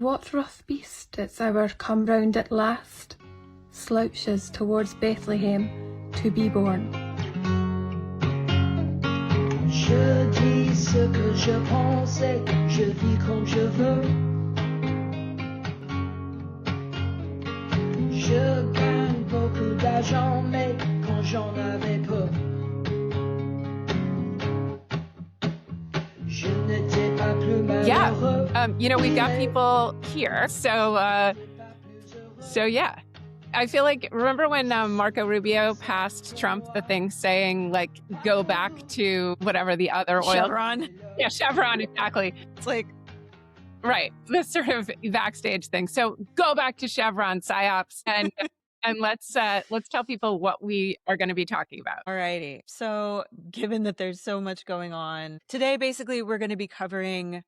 What rough beast its hour come round at last, slouches towards Bethlehem to be born? Je dis ce que je pense et je vis comme je veux. Je gagne beaucoup d'argent, mais quand j'en avais peu, je n'étais pas plus malheureux. We've got people here, so yeah. I feel like, remember when Marco Rubio passed Trump the thing saying, like, go back to whatever the other oil... Chevron. Yeah, Chevron, exactly. It's like... Right, this sort of backstage thing. So go back to Chevron, PSYOPs, and let's tell people what we are going to be talking about. All righty. So given that there's so much going on, today basically we're going to be covering...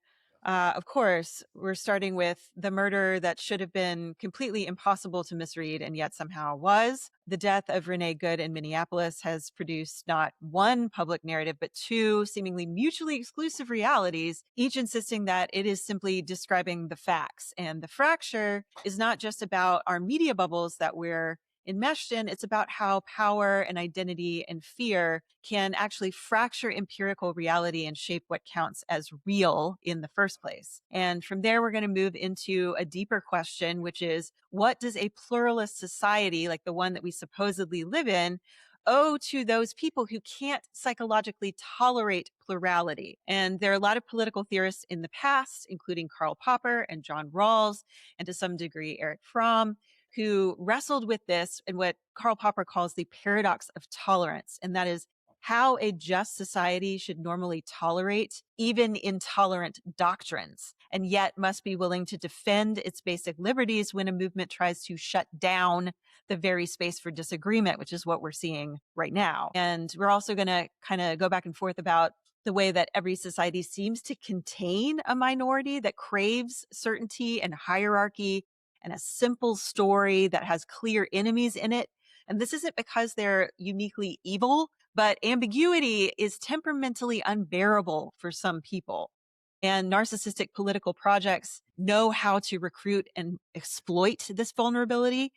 of course, we're starting with the murder that should have been completely impossible to misread and yet somehow was. The death of Renee Good in Minneapolis has produced not one public narrative, but two seemingly mutually exclusive realities, each insisting that it is simply describing the facts. And the fracture is not just about our media bubbles that we're enmeshed in, it's about how power and identity and fear can actually fracture empirical reality and shape what counts as real in the first place. And from there, we're going to move into a deeper question, which is, what does a pluralist society like the one that we supposedly live in owe to those people who can't psychologically tolerate plurality? And there are a lot of political theorists in the past, including Karl Popper and John Rawls, and to some degree, Erich Fromm, who wrestled with this and what Karl Popper calls the paradox of tolerance. And that is how a just society should normally tolerate even intolerant doctrines, and yet must be willing to defend its basic liberties when a movement tries to shut down the very space for disagreement, which is what we're seeing right now. And we're also going to kind of go back and forth about the way that every society seems to contain a minority that craves certainty and hierarchy and a simple story that has clear enemies in it. And this isn't because they're uniquely evil, but ambiguity is temperamentally unbearable for some people. And narcissistic political projects know how to recruit and exploit this vulnerability.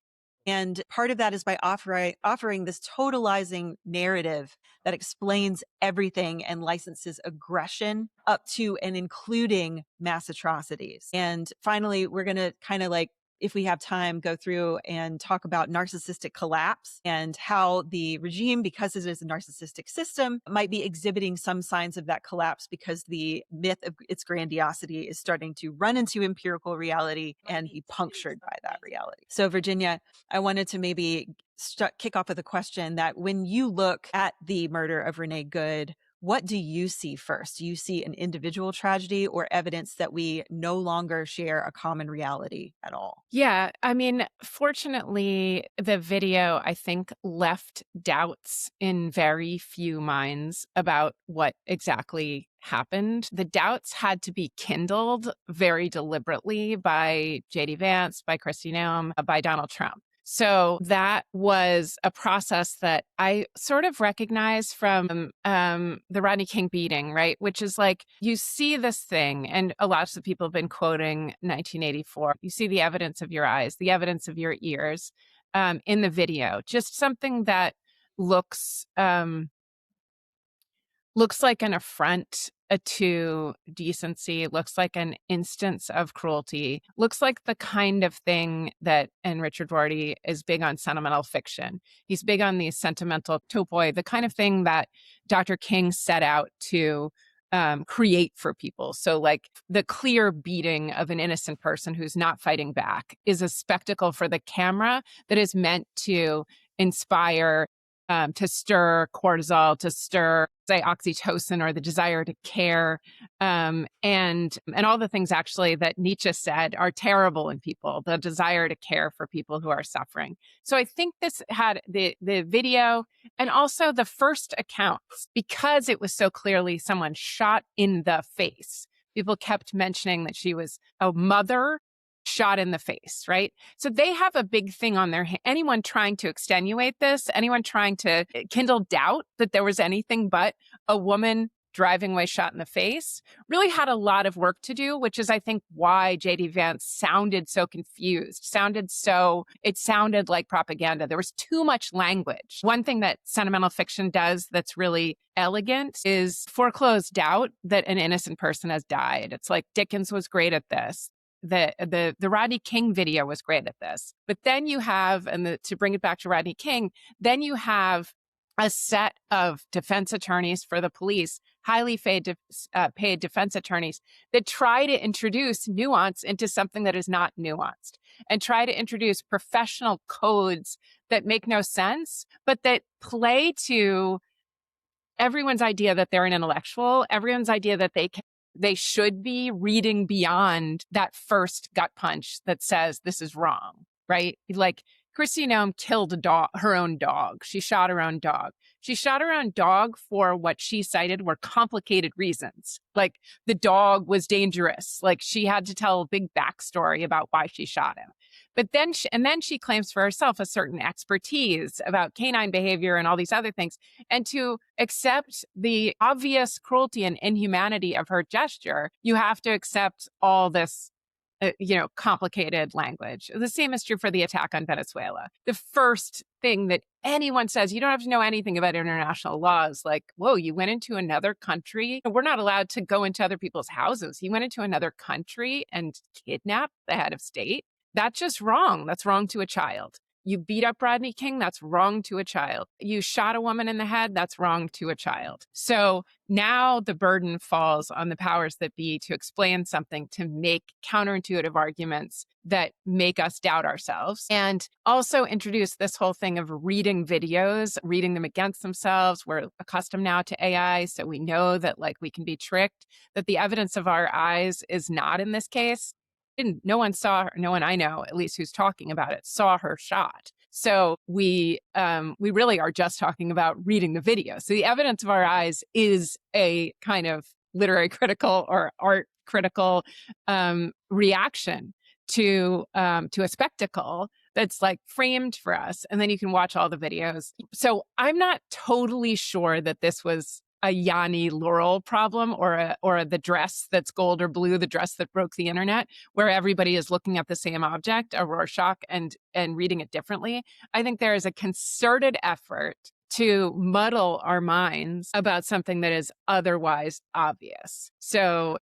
And part of that is by offering this totalizing narrative that explains everything and licenses aggression up to and including mass atrocities. And finally, we're going to kind of like, if we have time, go through and talk about narcissistic collapse and how the regime, because it is a narcissistic system, might be exhibiting some signs of that collapse because the myth of its grandiosity is starting to run into empirical reality and be punctured by that reality. So, Virginia, I wanted to maybe kick off with a question that when you look at the murder of Renee Good, what do you see first? Do you see an individual tragedy or evidence that we no longer share a common reality at all? Yeah, I mean, fortunately, the video, I think, left doubts in very few minds about what exactly happened. The doubts had to be kindled very deliberately by J.D. Vance, by Kristi Noem, by Donald Trump. So that was a process that I sort of recognize from the Rodney King beating, right? Which is like, you see this thing, and a lot of people have been quoting 1984. You see the evidence of your eyes, the evidence of your ears in the video. Just something that looks like an affront to decency, looks like an instance of cruelty, looks like the kind of thing that, and Richard Rorty is big on sentimental fiction. He's big on the sentimental topoi, the kind of thing that Dr. King set out to create for people. So like the clear beating of an innocent person who's not fighting back is a spectacle for the camera that is meant to inspire, to stir cortisol, to stir, say, oxytocin or the desire to care, and all the things actually that Nietzsche said are terrible in people, the desire to care for people who are suffering. So I think this had the video and also the first accounts, because it was so clearly someone shot in the face. People kept mentioning that she was a mother shot in the face, right? So they have a big thing on their hand. Anyone trying to extenuate this, anyone trying to kindle doubt that there was anything but a woman driving away shot in the face, really had a lot of work to do, which is, I think, why J.D. Vance sounded so confused, it sounded like propaganda. There was too much language. One thing that sentimental fiction does that's really elegant is foreclose doubt that an innocent person has died. It's like Dickens was great at this. The Rodney King video was great at this. But then you have, to bring it back to Rodney King, then you have a set of defense attorneys for the police, highly paid defense attorneys, that try to introduce nuance into something that is not nuanced, and try to introduce professional codes that make no sense, but that play to everyone's idea that they're an intellectual, everyone's idea that they should be reading beyond that first gut punch that says this is wrong, right? Like, Kristi Noem killed her own dog. She shot her own dog. She shot her own dog for what she cited were complicated reasons. Like, the dog was dangerous. Like, she had to tell a big backstory about why she shot him. But then she claims for herself a certain expertise about canine behavior and all these other things. And to accept the obvious cruelty and inhumanity of her gesture, you have to accept all this complicated language. The same is true for the attack on Venezuela. The first thing that anyone says, you don't have to know anything about international laws. Like, whoa, you went into another country. We're not allowed to go into other people's houses. You went into another country and kidnapped the head of state. That's just wrong. That's wrong to a child. You beat up Rodney King, that's wrong to a child. You shot a woman in the head, that's wrong to a child. So now the burden falls on the powers that be to explain something, to make counterintuitive arguments that make us doubt ourselves, and also introduce this whole thing of reading videos, reading them against themselves. We're accustomed now to AI, so we know that, like, we can be tricked, that the evidence of our eyes is not in this case. No one I know, at least who's talking about it, saw her shot. So we really are just talking about reading the video. So the evidence of our eyes is a kind of literary critical or art critical reaction to a spectacle that's like framed for us. And then you can watch all the videos. So I'm not totally sure that this was a Yanni Laurel problem or the dress that's gold or blue, the dress that broke the internet, where everybody is looking at the same object, a Rorschach, and reading it differently. I think there is a concerted effort to muddle our minds about something that is otherwise obvious. So,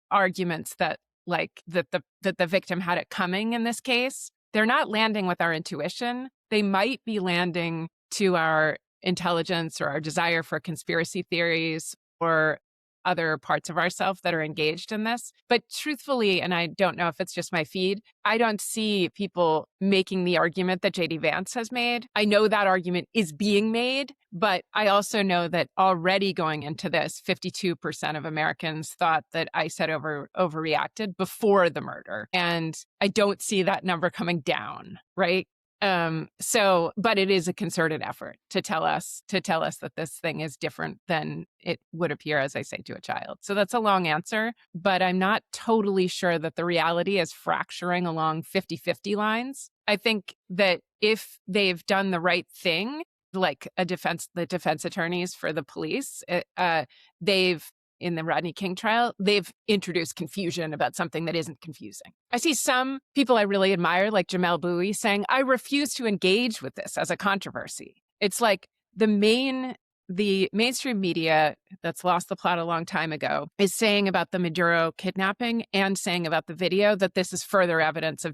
arguments that the victim had it coming in this case, they're not landing with our intuition. They might be landing to our intelligence or our desire for conspiracy theories or other parts of ourselves that are engaged in this. But truthfully, and I don't know if it's just my feed, I don't see people making the argument that J.D. Vance has made. I know that argument is being made, but I also know that already going into this, 52% of Americans thought that ICE had overreacted before the murder. And I don't see that number coming down, right? But it is a concerted effort to tell us that this thing is different than it would appear, as I say, to a child. So that's a long answer, but I'm not totally sure that the reality is fracturing along 50-50 lines. I think that if they've done the right thing, like the defense attorneys for the police, in the Rodney King trial, they've introduced confusion about something that isn't confusing. I see some people I really admire, like Jamelle Bouie, saying, I refuse to engage with this as a controversy. It's like the mainstream media that's lost the plot a long time ago is saying about the Maduro kidnapping and saying about the video that this is further evidence of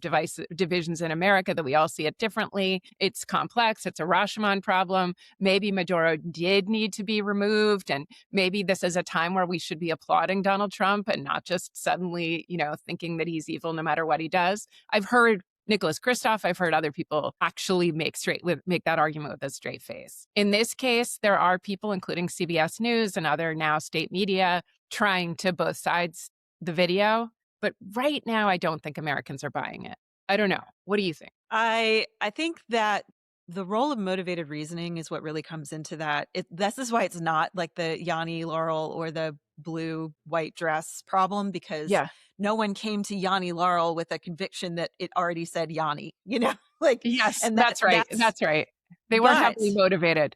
divisions in America, that we all see it differently. It's complex. It's a Rashomon problem. Maybe Maduro did need to be removed. And maybe this is a time where we should be applauding Donald Trump and not just suddenly, thinking that he's evil no matter what he does. I've heard Nicholas Kristof, I've heard other people actually make that argument with a straight face. In this case, there are people, including CBS News and other now state media, trying to both sides the video. But right now, I don't think Americans are buying it. I don't know. What do you think? I think that the role of motivated reasoning is what really comes into that. This is why it's not like the Yanni Laurel or the blue white dress problem, because no one came to Yanni Laurel with a conviction that it already said Yanni, Yes, and that's right. That's right. They weren't heavily motivated.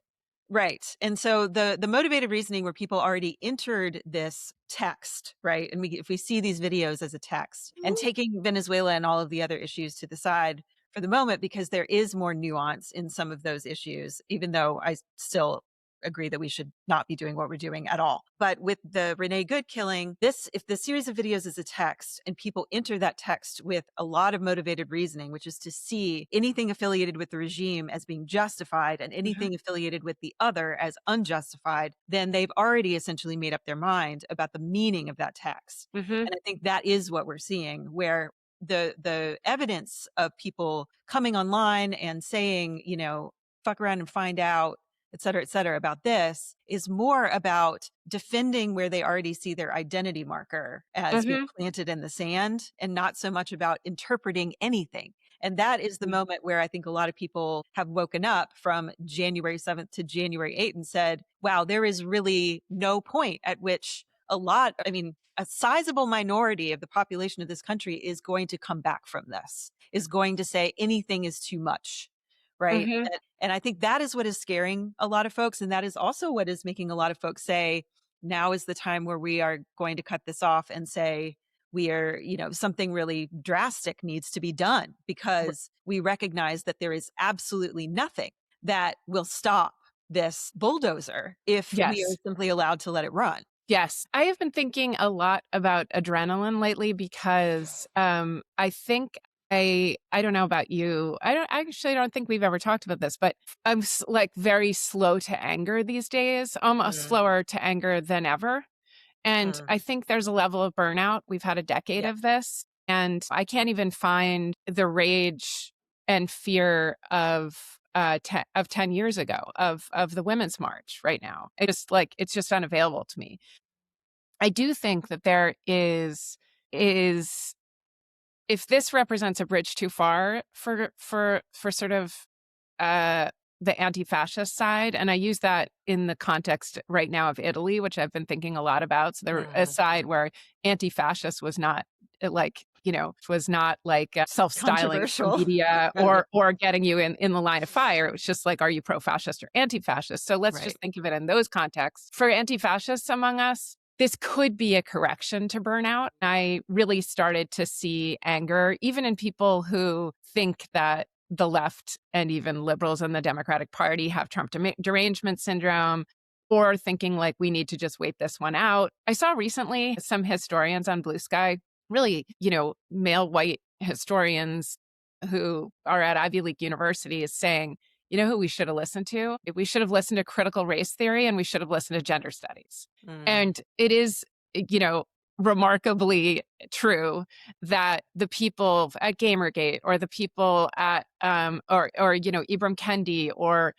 Right. And so the motivated reasoning where people already entered this text, right? And if we see these videos as a text and taking Venezuela and all of the other issues to the side for the moment, because there is more nuance in some of those issues, even though I still agree that we should not be doing what we're doing at all. But with the Renee Good killing, if the series of videos is a text and people enter that text with a lot of motivated reasoning, which is to see anything affiliated with the regime as being justified and anything affiliated with the other as unjustified, then they've already essentially made up their mind about the meaning of that text. And I think that is what we're seeing, where the evidence of people coming online and saying, fuck around and find out, et cetera, about this is more about defending where they already see their identity marker as being planted in the sand, and not so much about interpreting anything. And that is the moment where I think a lot of people have woken up from January 7th to January 8th and said, wow, there is really no point at which a sizable minority of the population of this country is going to come back from this, is going to say anything is too much. Right. And I think that is what is scaring a lot of folks. And that is also what is making a lot of folks say, now is the time where we are going to cut this off and say, we are, something really drastic needs to be done, because we recognize that there is absolutely nothing that will stop this bulldozer if we are simply allowed to let it run. Yes. I have been thinking a lot about adrenaline lately, because I think I don't know about you. I actually don't think we've ever talked about this, but I'm like very slow to anger these days, almost slower to anger than ever. And I think there's a level of burnout. We've had a decade of this, and I can't even find the rage and fear of 10 years ago of the Women's March right now. It's just unavailable to me. I do think that there is if this represents a bridge too far for sort of the anti-fascist side, and I use that in the context right now of Italy, which I've been thinking a lot about. So there a side where anti-fascist was not like self-styling media or getting you in the line of fire. It was just like, are you pro-fascist or anti-fascist? So let's just think of it in those contexts. For anti-fascists among us, this could be a correction to burnout. I really started to see anger, even in people who think that the left and even liberals in the Democratic Party have Trump derangement syndrome, or thinking like we need to just wait this one out. I saw recently some historians on Blue Sky, really, male white historians who are at Ivy League universities, saying, you know who we should have listened to? We should have listened to critical race theory, and we should have listened to gender studies. And it is, remarkably true that the people at Gamergate, or the people at, Ibram Kendi, or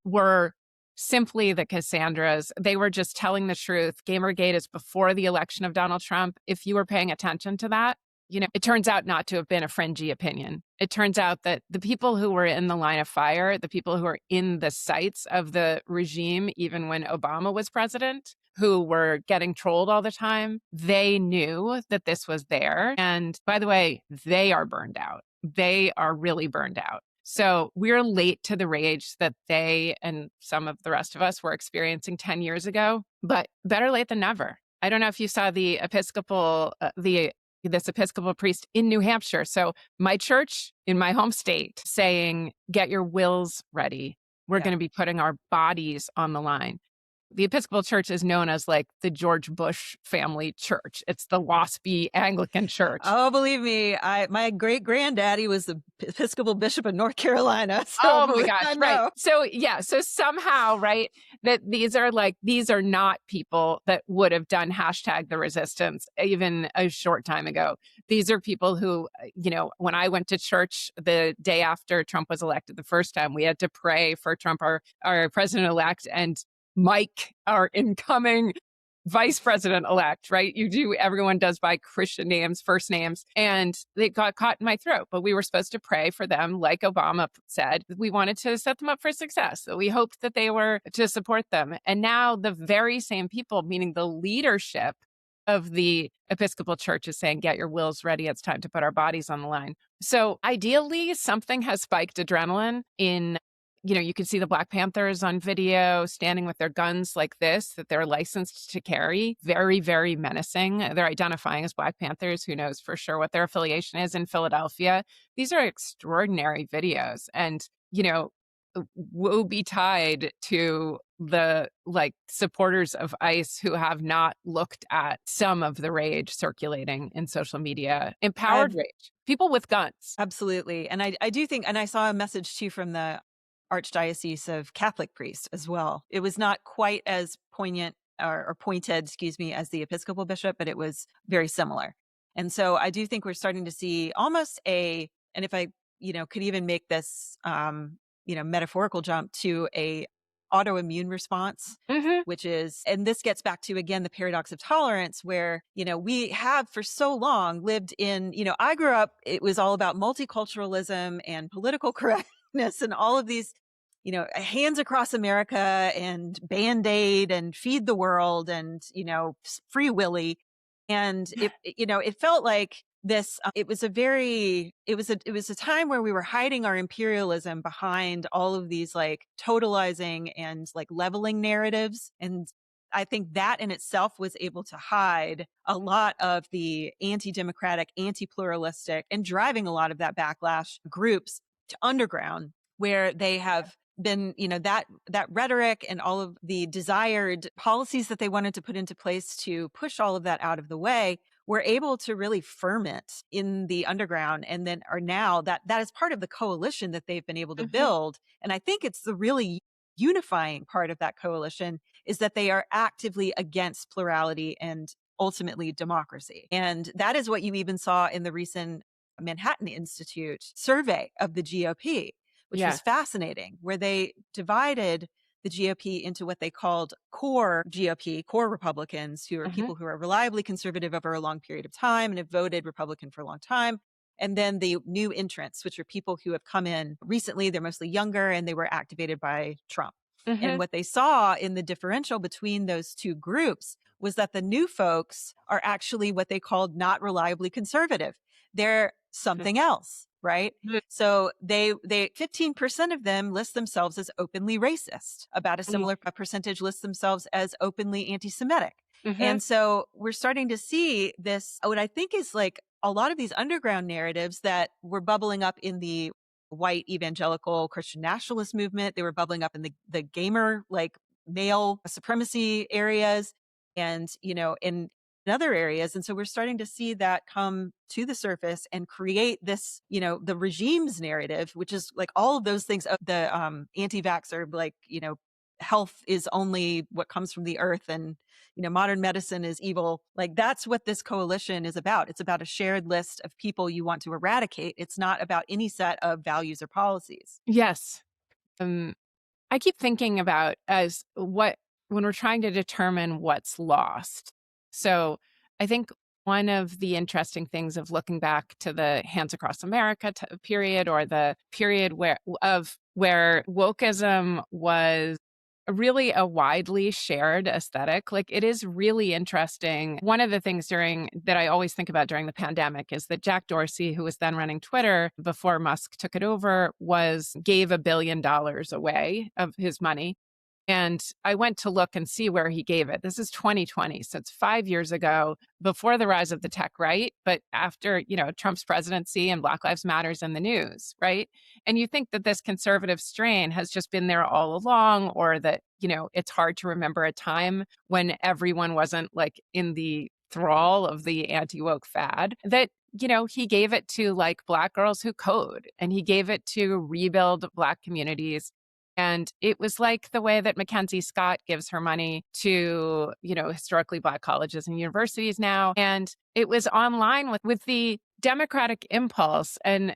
were simply the Cassandras. They were just telling the truth. Gamergate is before the election of Donald Trump. If you were paying attention to that, it turns out not to have been a fringy opinion. It turns out that the people who were in the line of fire, the people who are in the sights of the regime, even when Obama was president, who were getting trolled all the time, they knew that this was there. And by the way, they are burned out. They are really burned out. So we're late to the rage that they and some of the rest of us were experiencing 10 years ago, but better late than never. I don't know if you saw the this Episcopal priest in New Hampshire. So my church in my home state saying, get your wills ready. We're going to be putting our bodies on the line. The Episcopal Church is known as like the George Bush family church. It's the WASPy Anglican church. Oh, believe me, my great granddaddy was the Episcopal Bishop of North Carolina. So oh my gosh, right. So somehow, right, that these are not people that would have done #the resistance even a short time ago. These are people who, when I went to church the day after Trump was elected the first time, we had to pray for Trump, our president-elect, and Mike, our incoming vice president-elect, right? Everyone does by Christian names, first names, and they got caught in my throat. But we were supposed to pray for them, like Obama said. We wanted to set them up for success. So we hoped that they were to support them. And now the very same people, meaning the leadership of the Episcopal Church, is saying, get your wills ready. It's time to put our bodies on the line. So ideally, something has spiked adrenaline in you could see the Black Panthers on video standing with their guns like this, that they're licensed to carry. Very, very menacing. They're identifying as Black Panthers. Who knows for sure what their affiliation is in Philadelphia? These are extraordinary videos. And, woe betide to the supporters of ICE who have not looked at some of the rage circulating in social media. Empowered rage. People with guns. Absolutely. And I do think, and I saw a message too from the Archdiocese of Catholic priests as well. It was not quite as poignant or pointed, excuse me, as the Episcopal bishop, but it was very similar. And so I do think we're starting to see almost and if I, could even make this, metaphorical jump to a autoimmune response, which is, and this gets back to, again, the paradox of tolerance, where, we have for so long lived in, I grew up, it was all about multiculturalism and political correctness and all of these, hands across America and Band-Aid and feed the world and, Free Willy. And it felt like this, it was a time where we were hiding our imperialism behind all of these totalizing and leveling narratives. And I think that in itself was able to hide a lot of the anti-democratic, anti-pluralistic, and driving a lot of that backlash groups to underground, where they have been, that rhetoric and all of the desired policies that they wanted to put into place to push all of that out of the way were able to really ferment in the underground. And then are now that is part of the coalition that they've been able to build. And I think it's the really unifying part of that coalition is that they are actively against plurality and ultimately democracy. And that is what you even saw in the recent Manhattan Institute survey of the GOP, which was fascinating, where they divided the GOP into what they called core GOP, core Republicans, who are people who are reliably conservative over a long period of time and have voted Republican for a long time. And then the new entrants, which are people who have come in recently. They're mostly younger and they were activated by Trump. And what they saw in the differential between those two groups was that the new folks are actually what they called not reliably conservative. They're something else. Right. So they 15% of them list themselves as openly racist. About a similar percentage list themselves as openly anti-Semitic. And so we're starting to see this, what I think is a lot of these underground narratives that were bubbling up in the white evangelical Christian nationalist movement. They were bubbling up in the gamer, male supremacy areas and, in other areas. And so we're starting to see that come to the surface and create this, the regime's narrative, which is all of those things, the anti-vaxxer, health is only what comes from the earth and, modern medicine is evil. That's what this coalition is about. It's about a shared list of people you want to eradicate. It's not about any set of values or policies. Yes. I keep thinking about when we're trying to determine what's lost. So I think one of the interesting things of looking back to the Hands Across America period, or the period where wokeism was really a widely shared aesthetic, it is really interesting. One of the things that I always think about during the pandemic is that Jack Dorsey, who was then running Twitter before Musk took it over, gave $1 billion away of his money. And I went to look and see where he gave it. This is 2020, so it's 5 years ago, before the rise of the tech right, but after, Trump's presidency and Black Lives Matters in the news, right? And you think that this conservative strain has just been there all along, or that, it's hard to remember a time when everyone wasn't in the thrall of the anti-woke fad, that he gave it to Black girls who code, and he gave it to rebuild Black communities. And it was the way that Mackenzie Scott gives her money to, historically Black colleges and universities now. And it was online with the democratic impulse. And,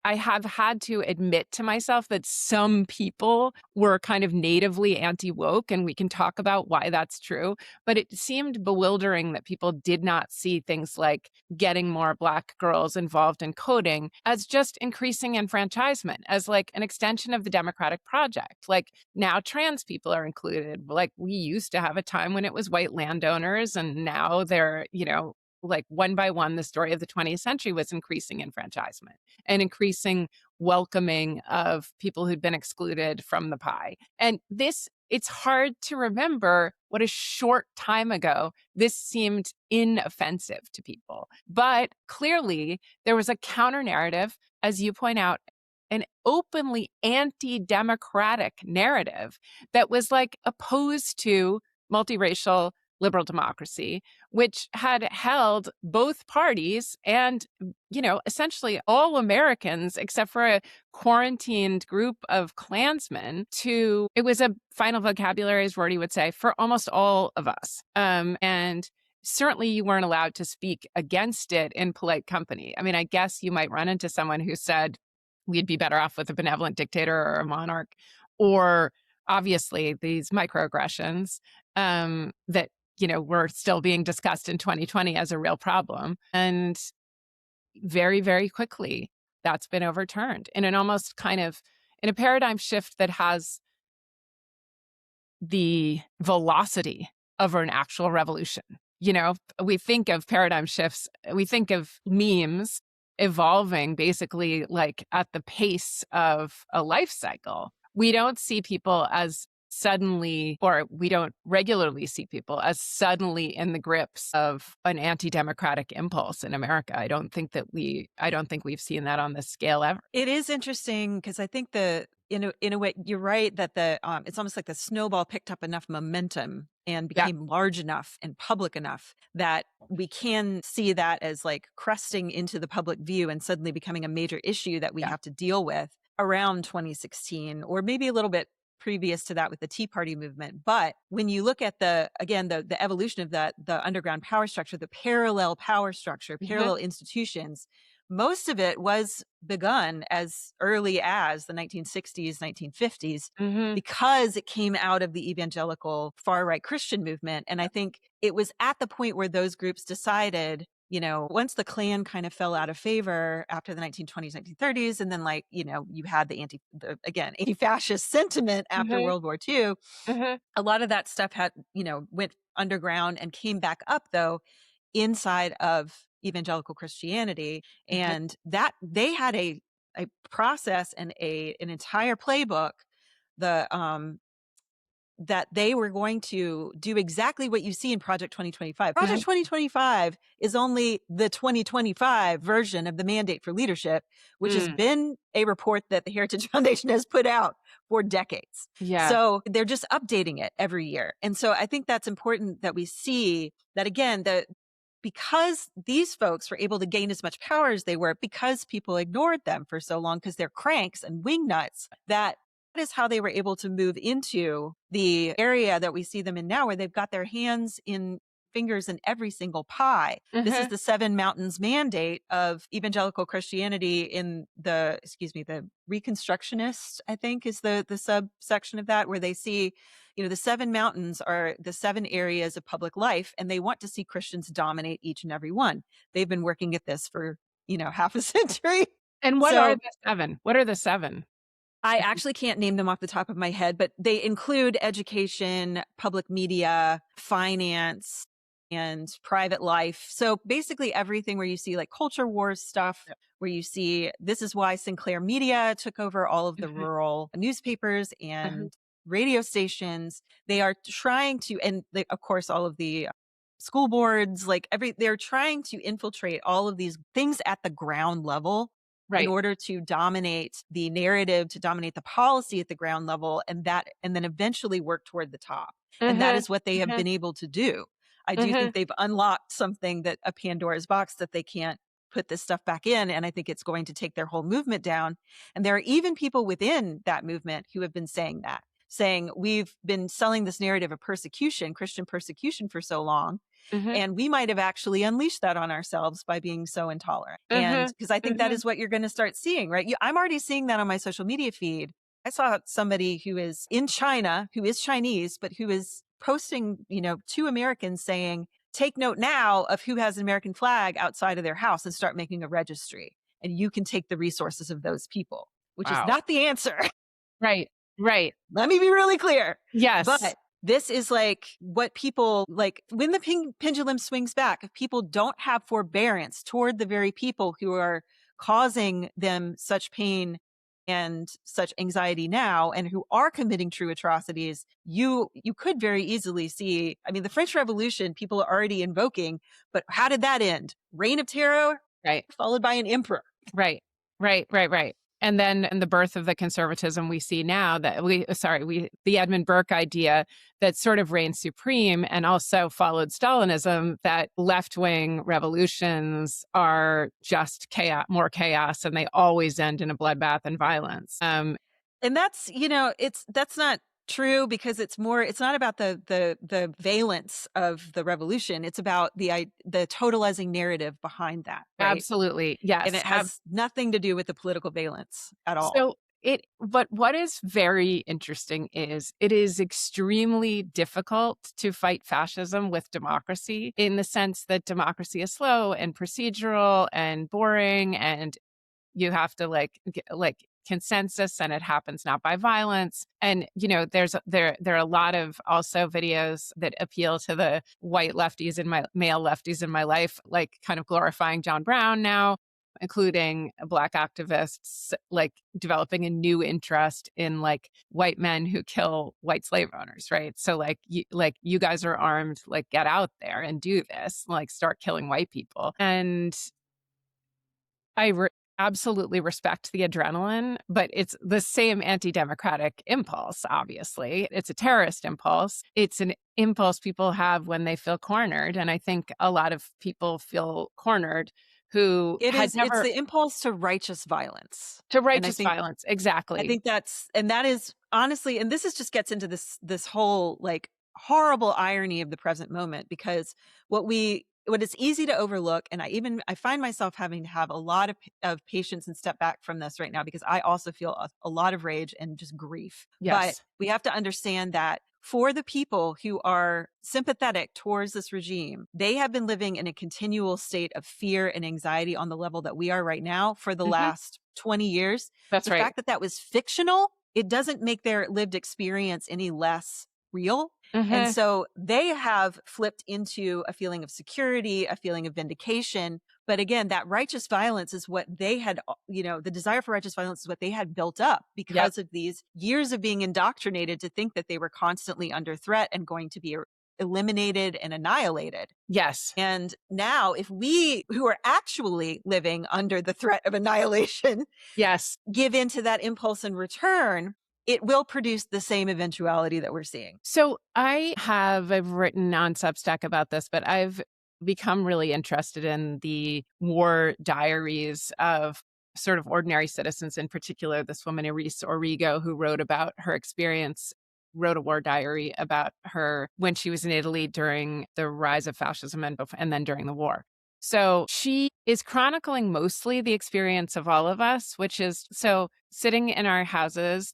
I have had to admit to myself that some people were kind of natively anti-woke, and we can talk about why that's true. But it seemed bewildering that people did not see things like getting more Black girls involved in coding as just increasing enfranchisement, as an extension of the democratic project. Now trans people are included. We used to have a time when it was white landowners, and now they're, one by one, the story of the 20th century was increasing enfranchisement and increasing welcoming of people who'd been excluded from the pie. And it's hard to remember what a short time ago this seemed inoffensive to people. But clearly, there was a counter narrative, as you point out, an openly anti-democratic narrative that was like opposed to multiracial liberal democracy, which had held both parties and, essentially all Americans, except for a quarantined group of Klansmen, it was a final vocabulary, as Rorty would say, for almost all of us. And certainly you weren't allowed to speak against it in polite company. I mean, I guess you might run into someone who said we'd be better off with a benevolent dictator or a monarch, or obviously these microaggressions that were still being discussed in 2020 as a real problem. And very, very quickly, that's been overturned in in a paradigm shift that has the velocity of an actual revolution. We think of paradigm shifts, we think of memes evolving basically like at the pace of a life cycle. We don't see people as suddenly, or we don't regularly see people as suddenly in the grips of an anti-democratic impulse in America. I don't think we've seen that on this scale ever. It is interesting because I think in a way, you're right that it's almost like the snowball picked up enough momentum and became large enough and public enough that we can see that as like cresting into the public view and suddenly becoming a major issue that we have to deal with around 2016, or maybe a little bit previous to that with the Tea Party movement. But when you look at the evolution of the underground power structure, the parallel power structure, parallel institutions, most of it was begun as early as the 1960s, 1950s, because it came out of the evangelical far-right Christian movement. And I think it was at the point where those groups decided, once the Klan kind of fell out of favor after the 1920s, 1930s, and then you had the anti-fascist sentiment after World War II, a lot of that stuff went underground and came back up though inside of evangelical Christianity, and that they had a process and an entire playbook, that they were going to do exactly what you see in Project 2025. Project 2025 is only the 2025 version of the Mandate for Leadership, which has been a report that the Heritage Foundation has put out for decades. Yeah. So they're just updating it every year. And so I think that's important that we see that, again, because these folks were able to gain as much power as they were, because people ignored them for so long, because they're cranks and wingnuts, that is how they were able to move into the area that we see them in now, where they've got their fingers in every single pie. This is the Seven Mountains Mandate of evangelical Christianity in the Reconstructionist, I think, is the subsection of that, where they see, the seven mountains are the seven areas of public life, and they want to see Christians dominate each and every one. They've been working at this for, half a century. And what are the seven? What are the seven? I actually can't name them off the top of my head, but they include education, public media, finance, and private life. So basically everything where you see like culture wars stuff, where you see this is why Sinclair Media took over all of the rural newspapers and radio stations. They are trying to, and of course, all of the school boards, they're trying to infiltrate all of these things at the ground level. Right. In order to dominate the narrative, to dominate the policy at the ground level, and then eventually work toward the top. And that is what they have been able to do. I do think they've unlocked something, that a Pandora's box, that they can't put this stuff back in. And I think it's going to take their whole movement down. And there are even people within that movement who have been saying we've been selling this narrative of persecution, Christian persecution, for so long. And we might have actually unleashed that on ourselves by being so intolerant. And because I think that is what you're going to start seeing, right? I'm already seeing that on my social media feed. I saw somebody who is in China, who is Chinese, but who is posting, to Americans saying, take note now of who has an American flag outside of their house and start making a registry. And you can take the resources of those people, which is not the answer. Right. Let me be really clear. Yes. But this is what people when the pendulum swings back. If people don't have forbearance toward the very people who are causing them such pain and such anxiety now and who are committing true atrocities, you could very easily see, I mean, the French Revolution, people are already invoking, but how did that end? Reign of terror Right. followed by an emperor. Right. Right. And then in the birth of the conservatism we see now that the Edmund Burke idea that sort of reigned supreme and also followed Stalinism, that left-wing revolutions are just chaos, more chaos, and they always end in a bloodbath and violence. And that's, that's not true, because it's not about the valence of the revolution. It's about the totalizing narrative behind that, right? Absolutely. Yes. And it has nothing to do with the political valence at all. So but what is very interesting is it is extremely difficult to fight fascism with democracy, in the sense that democracy is slow and procedural and boring, and you have to like consensus, and it happens not by violence. And there are a lot of also videos that appeal to the white lefties and my male lefties in my life, like kind of glorifying John Brown now, including Black activists like developing a new interest in like white men who kill white slave owners, right? So you guys are armed, like get out there and do this, like start killing white people. And I absolutely respect the adrenaline, but it's the same anti-democratic impulse, obviously. It's a terrorist impulse. It's an impulse people have when they feel cornered. And I think a lot of people feel cornered who it's the impulse to righteous violence. Violence, exactly. I think that is honestly, and just gets into this whole like horrible irony of the present moment, because what it's easy to overlook, and I find myself having to have a lot of patience and step back from this right now, because I also feel a lot of rage and just grief. Yes. But we have to understand that for the people who are sympathetic towards this regime, they have been living in a continual state of fear and anxiety on the level that we are right now for the last 20 years. That's right. The fact that was fictional, it doesn't make their lived experience any less real. And so they have flipped into a feeling of security, a feeling of vindication. But again, that righteous violence is what they had, the desire for righteous violence is what they had built up because of these years of being indoctrinated to think that they were constantly under threat and going to be eliminated and annihilated. Yes. And now if we, who are actually living under the threat of annihilation, give into that impulse in return, it will produce the same eventuality that we're seeing. So I've written on Substack about this, but I've become really interested in the war diaries of sort of ordinary citizens, in particular, this woman, Iris Origo, who wrote about her experience, wrote a war diary about her when she was in Italy during the rise of fascism and then during the war. So she is chronicling mostly the experience of all of us, which is so sitting in our houses,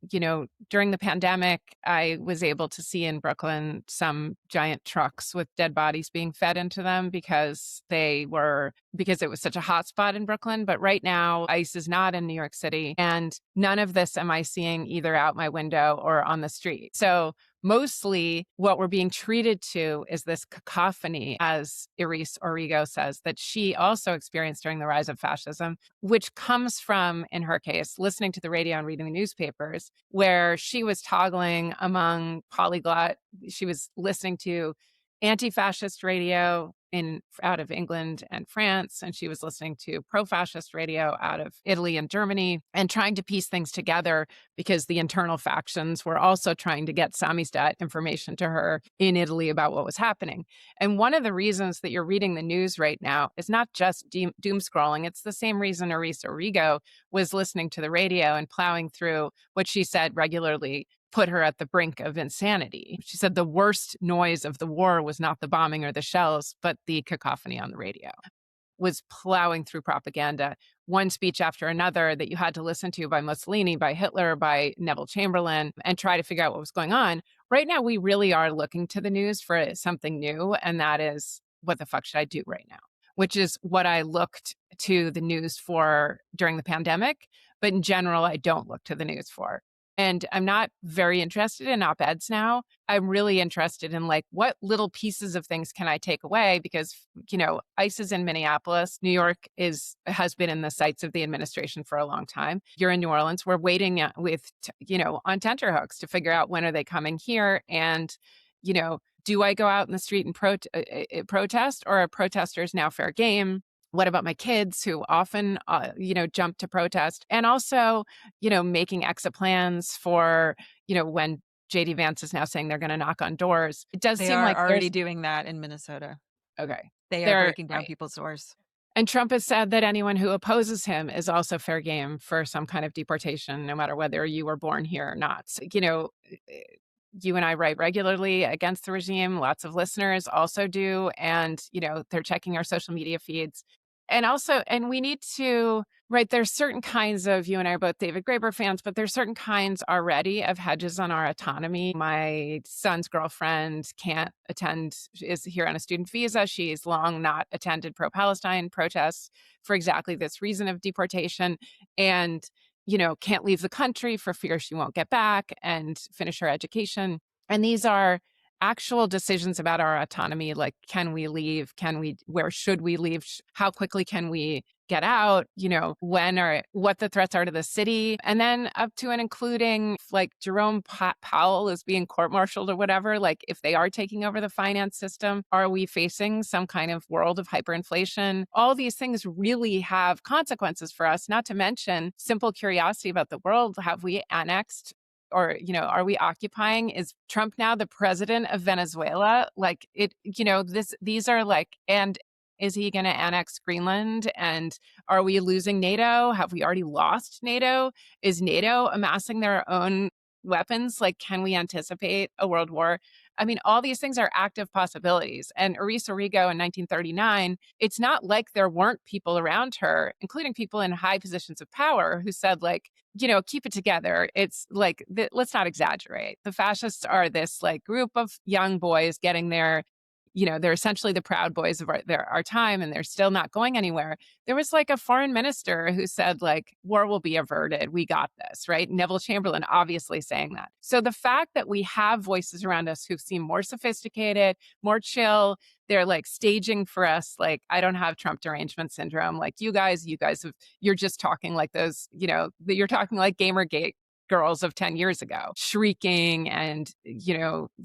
during the pandemic, I was able to see in Brooklyn some giant trucks with dead bodies being fed into them because it was such a hot spot in Brooklyn. But right now, ICE is not in New York City, and none of this am I seeing either out my window or on the street. So mostly what we're being treated to is this cacophony, as Iris Origo says, that she also experienced during the rise of fascism, which comes from, in her case, listening to the radio and reading the newspapers, where she was toggling among polyglot. She was listening to anti-fascist radio out of England and France, and she was listening to pro-fascist radio out of Italy and Germany, and trying to piece things together because the internal factions were also trying to get samizdat information to her in Italy about what was happening. And one of the reasons that you're reading the news right now is not just doom scrolling. It's the same reason Iris Origo was listening to the radio and plowing through what she said regularly put her at the brink of insanity. She said the worst noise of the war was not the bombing or the shells, but the cacophony on the radio. Was plowing through propaganda, one speech after another that you had to listen to by Mussolini, by Hitler, by Neville Chamberlain, and try to figure out what was going on. Right now, we really are looking to the news for something new, and that is, what the fuck should I do right now? Which is what I looked to the news for during the pandemic, but in general, I don't look to the news for. And I'm not very interested in op-eds now. I'm really interested in like what little pieces of things can I take away, because ICE is in Minneapolis. New York has been in the sights of the administration for a long time. You're in New Orleans. We're waiting on tenterhooks to figure out when are they coming here, and do I go out in the street and protest, or are protesters now fair game? What about my kids who often, jump to protest? And also, making exit plans for, when JD Vance is now saying they're going to knock on doors. It does They seem are like already doing that in Minnesota. Okay. They are They're breaking down right. people's doors. And Trump has said that anyone who opposes him is also fair game for some kind of deportation, no matter whether you were born here or not. So, you and I write regularly against the regime. Lots of listeners also do. And, they're checking our social media feeds. And we need to, right, there's certain kinds of, you and I are both David Graeber fans, but there's certain kinds already of hedges on our autonomy. My son's girlfriend is here on a student visa. She's long not attended pro-Palestine protests for exactly this reason of deportation. And can't leave the country for fear she won't get back and finish her education. And these are actual decisions about our autonomy, like, can we leave? Where should we leave? How quickly can we get out? What the threats are to the city, and then up to and including like Jerome Powell is being court-martialed or whatever. Like, if they are taking over the finance system, are we facing some kind of world of hyperinflation? All these things really have consequences for us, not to mention simple curiosity about the world. Have we annexed, or, are we occupying? Is Trump now the president of Venezuela? Like these are like, and is he going to annex Greenland? And are we losing NATO? Have we already lost NATO? Is NATO amassing their own weapons? Like, can we anticipate a world war? I mean, all these things are active possibilities. And Orisa Rigo in 1939, it's not like there weren't people around her, including people in high positions of power, who said, like, keep it together. It's like, let's not exaggerate. The fascists are this like group of young boys getting their, they're essentially the Proud Boys of our time, and they're still not going anywhere. There was like a foreign minister who said, like, war will be averted. We got this, right? Neville Chamberlain obviously saying that. So the fact that we have voices around us who seem more sophisticated, more chill, they're like staging for us, like, I don't have Trump derangement syndrome. Like, you guys you're just talking like those, you're talking like Gamergate girls of 10 years ago, shrieking and,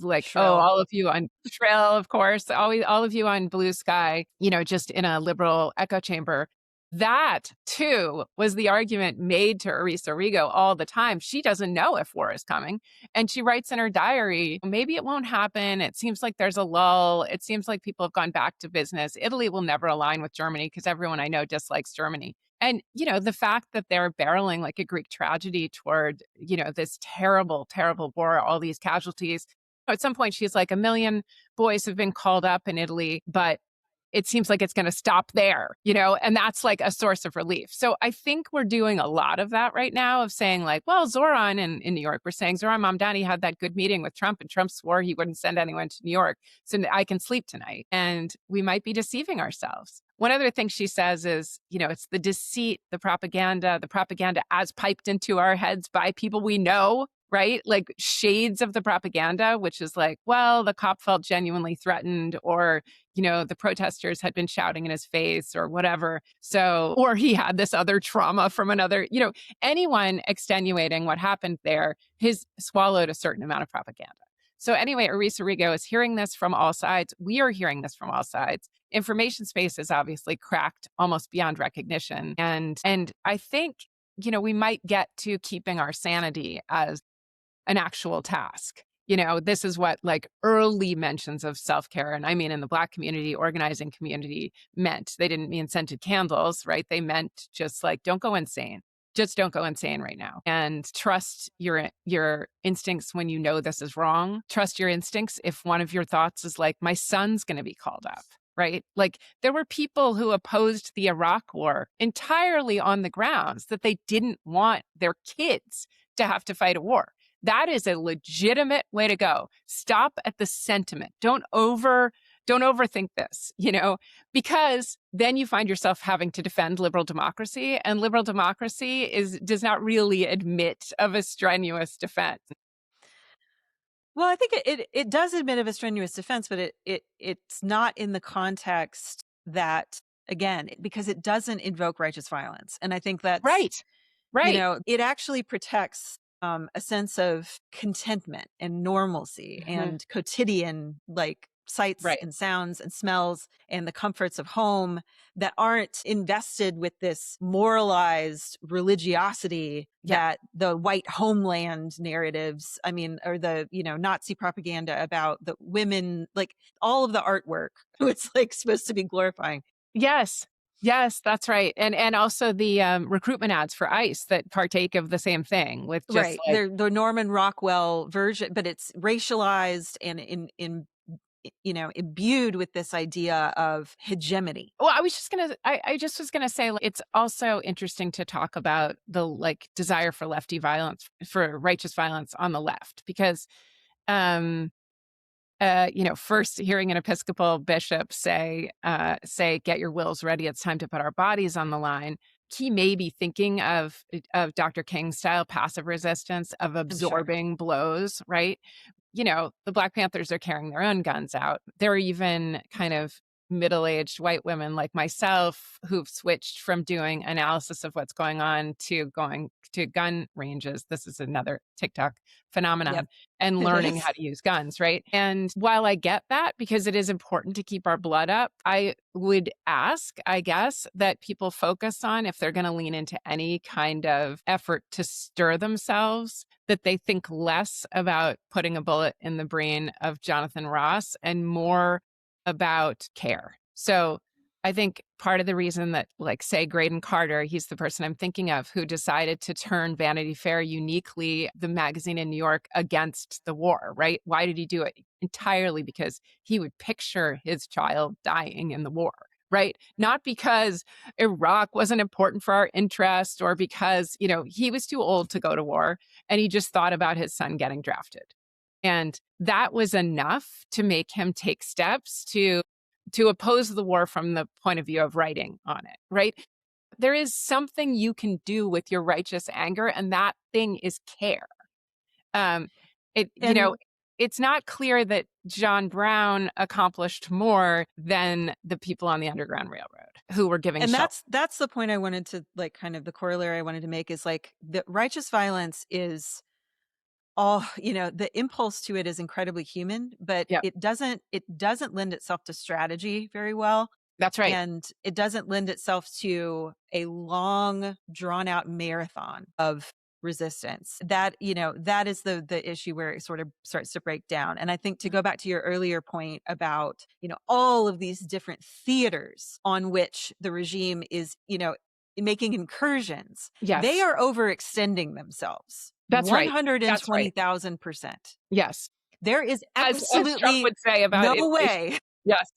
like, Shrill. oh, all of you on Shrill, of course, all of you on Blue Sky, just in a liberal echo chamber. That, too, was the argument made to Orisa Rigo all the time. She doesn't know if war is coming. And she writes in her diary, maybe it won't happen. It seems like there's a lull. It seems like people have gone back to business. Italy will never align with Germany because everyone I know dislikes Germany. And, the fact that they're barreling like a Greek tragedy toward, this terrible, terrible war, all these casualties. At some point, she's like, 1 million boys have been called up in Italy, but it seems like it's going to stop there, and that's like a source of relief. So I think we're doing a lot of that right now, of saying like, well, Zoran in New York, we're saying Zoran Mamdani had that good meeting with Trump, and Trump swore he wouldn't send anyone to New York, so I can sleep tonight. And we might be deceiving ourselves. One other thing she says is, it's the deceit, the propaganda as piped into our heads by people we know, right? Like shades of the propaganda, which is like, well, the cop felt genuinely threatened, or, the protesters had been shouting in his face or whatever. So, or he had this other trauma from another, anyone extenuating what happened there has swallowed a certain amount of propaganda. So anyway, Orisa Rigo is hearing this from all sides. We are hearing this from all sides. Information space is obviously cracked almost beyond recognition. And I think, we might get to keeping our sanity as an actual task. This is what like early mentions of self-care, and I mean in the Black community, organizing community, meant. They didn't mean scented candles, right? They meant just like, don't go insane. Just don't go insane right now. And trust your instincts when you know this is wrong. Trust your instincts if one of your thoughts is like, my son's going to be called up, right? Like, there were people who opposed the Iraq war entirely on the grounds that they didn't want their kids to have to fight a war. That is a legitimate way to go. Stop at the sentiment. Don't don't overthink this, because then you find yourself having to defend liberal democracy, and liberal democracy does not really admit of a strenuous defense. Well, I think it does admit of a strenuous defense, but it's not in the context that, again, because it doesn't invoke righteous violence. And I think that's Right. it actually protects a sense of contentment and normalcy and quotidian sights Right. and sounds and smells and the comforts of home that aren't invested with this moralized religiosity that the white homeland narratives, or the, Nazi propaganda about the women, like all of the artwork, it's supposed to be glorifying. Yes. Yes, that's right. And also the recruitment ads for ICE that partake of the same thing with just right. They're the Norman Rockwell version, but it's racialized and imbued with this idea of hegemony. Well, I just was gonna say, it's also interesting to talk about the desire for lefty violence, for righteous violence on the left, because, first hearing an Episcopal bishop say, "Get your wills ready. It's time to put our bodies on the line." He may be thinking of Dr. King style passive resistance, of absorbing blows, right? The Black Panthers are carrying their own guns out. There are even kind of middle-aged white women like myself who've switched from doing analysis of what's going on to going to gun ranges. This is another TikTok phenomenon, and learning how to use guns, right? And while I get that, because it is important to keep our blood up, I would ask, I guess, that people focus on, if they're going to lean into any kind of effort to stir themselves, that they think less about putting a bullet in the brain of Jonathan Ross and more about care. So I think part of the reason that, say, Graydon Carter, he's the person I'm thinking of, who decided to turn Vanity Fair, uniquely the magazine in New York, against the war, right? Why did he do it? Entirely because he would picture his child dying in the war, right? Not because Iraq wasn't important for our interest, or because, he was too old to go to war, and he just thought about his son getting drafted. And that was enough to make him take steps to oppose the war from the point of view of writing on it, right? There is something you can do with your righteous anger, and that thing is care. It's not clear that John Brown accomplished more than the people on the Underground Railroad who were giving and shelter. That's the point I wanted to, kind of the corollary I wanted to make is, the righteous violence is all, the impulse to it is incredibly human, but it doesn't lend itself to strategy very well. That's right. And it doesn't lend itself to a long, drawn out marathon of resistance. That is the issue where it sort of starts to break down. And I think, to go back to your earlier point about, all of these different theaters on which the regime is, making incursions, they are overextending themselves. That's right. 120,000%. Yes. There is absolutely as Trump would say about no way. Yes.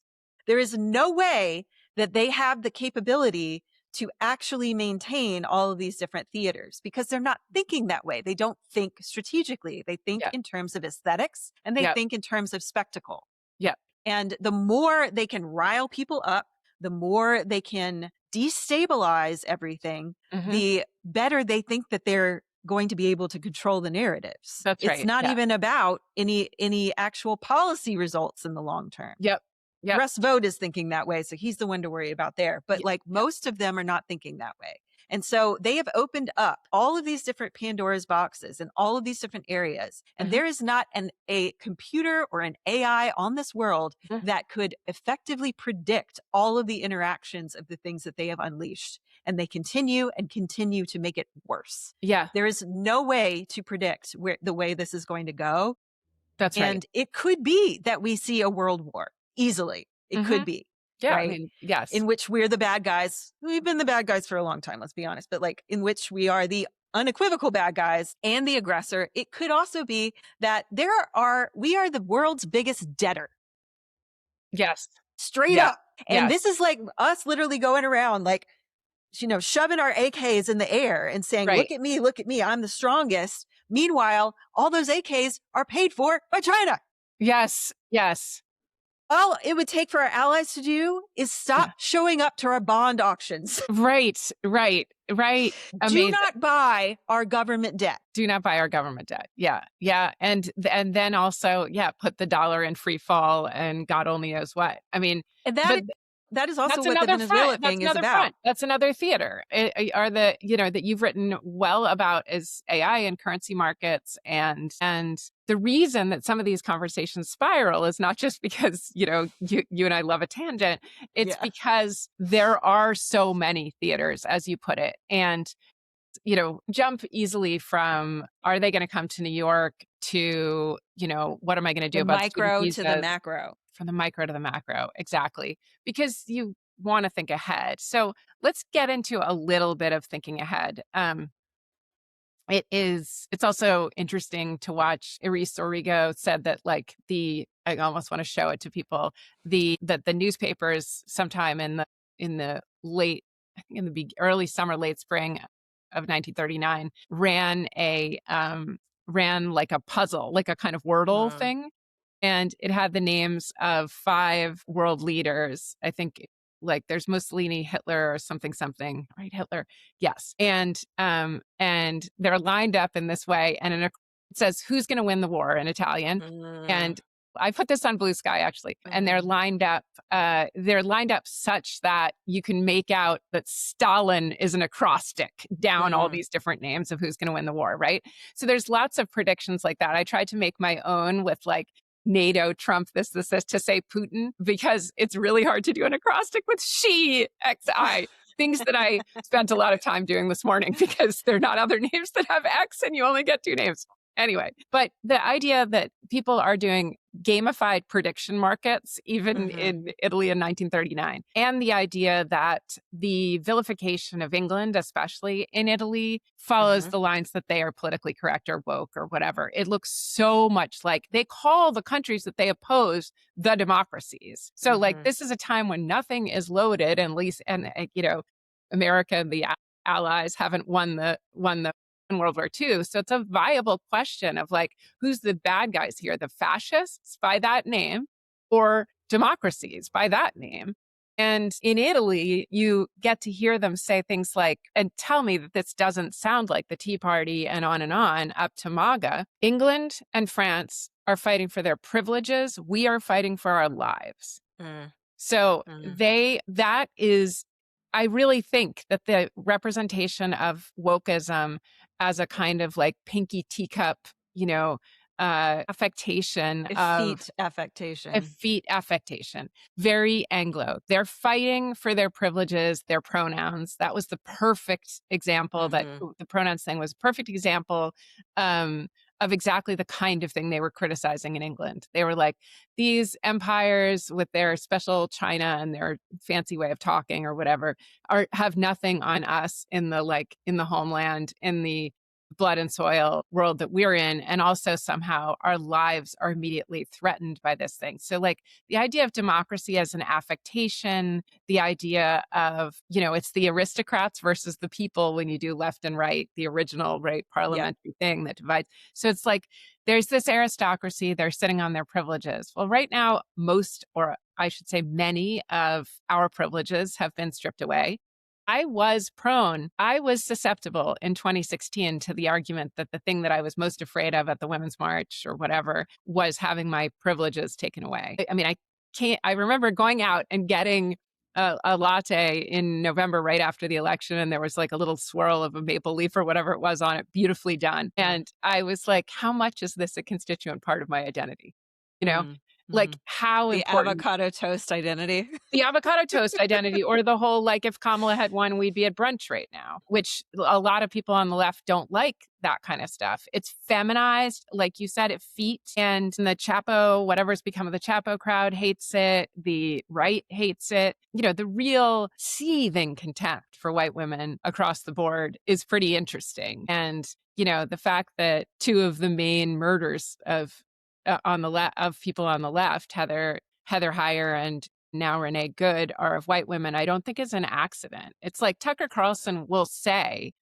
There is no way that they have the capability to actually maintain all of these different theaters, because they're not thinking that way. They don't think strategically. They think in terms of aesthetics, and they think in terms of spectacle. Yeah. And the more they can rile people up, the more they can destabilize everything, the better they think that they're going to be able to control the narratives. That's right. It's not even about any actual policy results in the long term. Yep. Russ Vought is thinking that way, so he's the one to worry about there. But most of them are not thinking that way. And so they have opened up all of these different Pandora's boxes in all of these different areas. And there is not a computer or an AI on this world that could effectively predict all of the interactions of the things that they have unleashed. And they continue to make it worse. Yeah. There is no way to predict the way this is going to go. That's right. And it could be that we see a world war easily. It could be. Yeah. Right? I mean, yes. In which we're the bad guys. We've been the bad guys for a long time, let's be honest. But in which we are the unequivocal bad guys and the aggressor. It could also be that we are the world's biggest debtor. Yes. Straight up. And this is us literally going around shoving our AKs in the air and saying, look at me, I'm the strongest. Meanwhile, all those AKs are paid for by China. Yes. All it would take for our allies to do is stop Yeah. showing up to our bond auctions. Right. Do Amazing. not buy our government debt. Do not buy our government debt. Yeah. And then also, put the dollar in free fall and God only knows what. I mean, And but that is also that's what the another Venezuela front. That's thing is another about. front. That's another theater. Are the, that you've written well about is AI and currency markets. And the reason that some of these conversations spiral is not just because, you and I love a tangent. It's Yeah. because there are so many theaters, as you put it. And jump easily from, are they going to come to New York, to, what am I going to do The about student micro to the visas? macro. From the micro to the macro. Exactly. Because you want to think ahead. So let's get into a little bit of thinking ahead. It's also interesting to watch. Iris Origo said that I almost want to show it to people, that the newspapers sometime in the late, I think in the early summer, late spring of 1939 ran like a puzzle, like a kind of Wordle thing. And it had the names of 5 world leaders. I think there's Mussolini, Hitler, or something, right? Hitler. Yes. And they're lined up in this way. And it says, who's going to win the war in Italian? And I put this on Blue Sky, actually. And they're lined up such that you can make out that Stalin is an acrostic down all these different names of who's going to win the war, right? So there's lots of predictions like that. I tried to make my own with NATO, Trump, this, to say Putin, because it's really hard to do an acrostic with Xi, XI, things that I spent a lot of time doing this morning because they're not other names that have X and you only get 2 names. Anyway, but the idea that people are doing gamified prediction markets, even in Italy in 1939, and the idea that the vilification of England, especially in Italy, follows the lines that they are politically correct or woke or whatever. It looks so much like they call the countries that they oppose the democracies. So this is a time when nothing is loaded, and America and the allies haven't won the in World War II. So it's a viable question of who's the bad guys here? The fascists by that name, or democracies by that name? And in Italy, you get to hear them say things like, and tell me that this doesn't sound like the Tea Party and on up to MAGA. England and France are fighting for their privileges. We are fighting for our lives. So I really think that the representation of wokeism as a kind of pinky teacup, affectation, effete affectation, very Anglo. They're fighting for their privileges, their pronouns. That was the perfect example. That the pronouns thing was a perfect example of exactly the kind of thing they were criticizing in England. They were like, these empires with their special China and their fancy way of talking or whatever have nothing on us in the homeland, in the blood and soil world that we're in. And also somehow our lives are immediately threatened by this thing. So the idea of democracy as an affectation, the idea of, it's the aristocrats versus the people when you do left and right, the original right parliamentary thing that divides. So it's there's this aristocracy, they're sitting on their privileges. Well, right now, most, or I should say many of our privileges have been stripped away. I was susceptible in 2016 to the argument that the thing that I was most afraid of at the Women's March or whatever was having my privileges taken away. I mean, I remember going out and getting a latte in November right after the election, and there was a little swirl of a maple leaf or whatever it was on it, beautifully done. And I was like, how much is this a constituent part of my identity? How the important avocado toast identity. The avocado toast identity, or the whole if Kamala had won, we'd be at brunch right now, which a lot of people on the left don't like that kind of stuff. It's feminized, like you said, and the Chapo, whatever's become of the Chapo crowd, hates it. The right hates it. The real seething contempt for white women across the board is pretty interesting. And, the fact that 2 of the main murders of people on the left, Heather Heyer and now Renee Good, are of white women, I don't think is an accident. It's Tucker Carlson will say,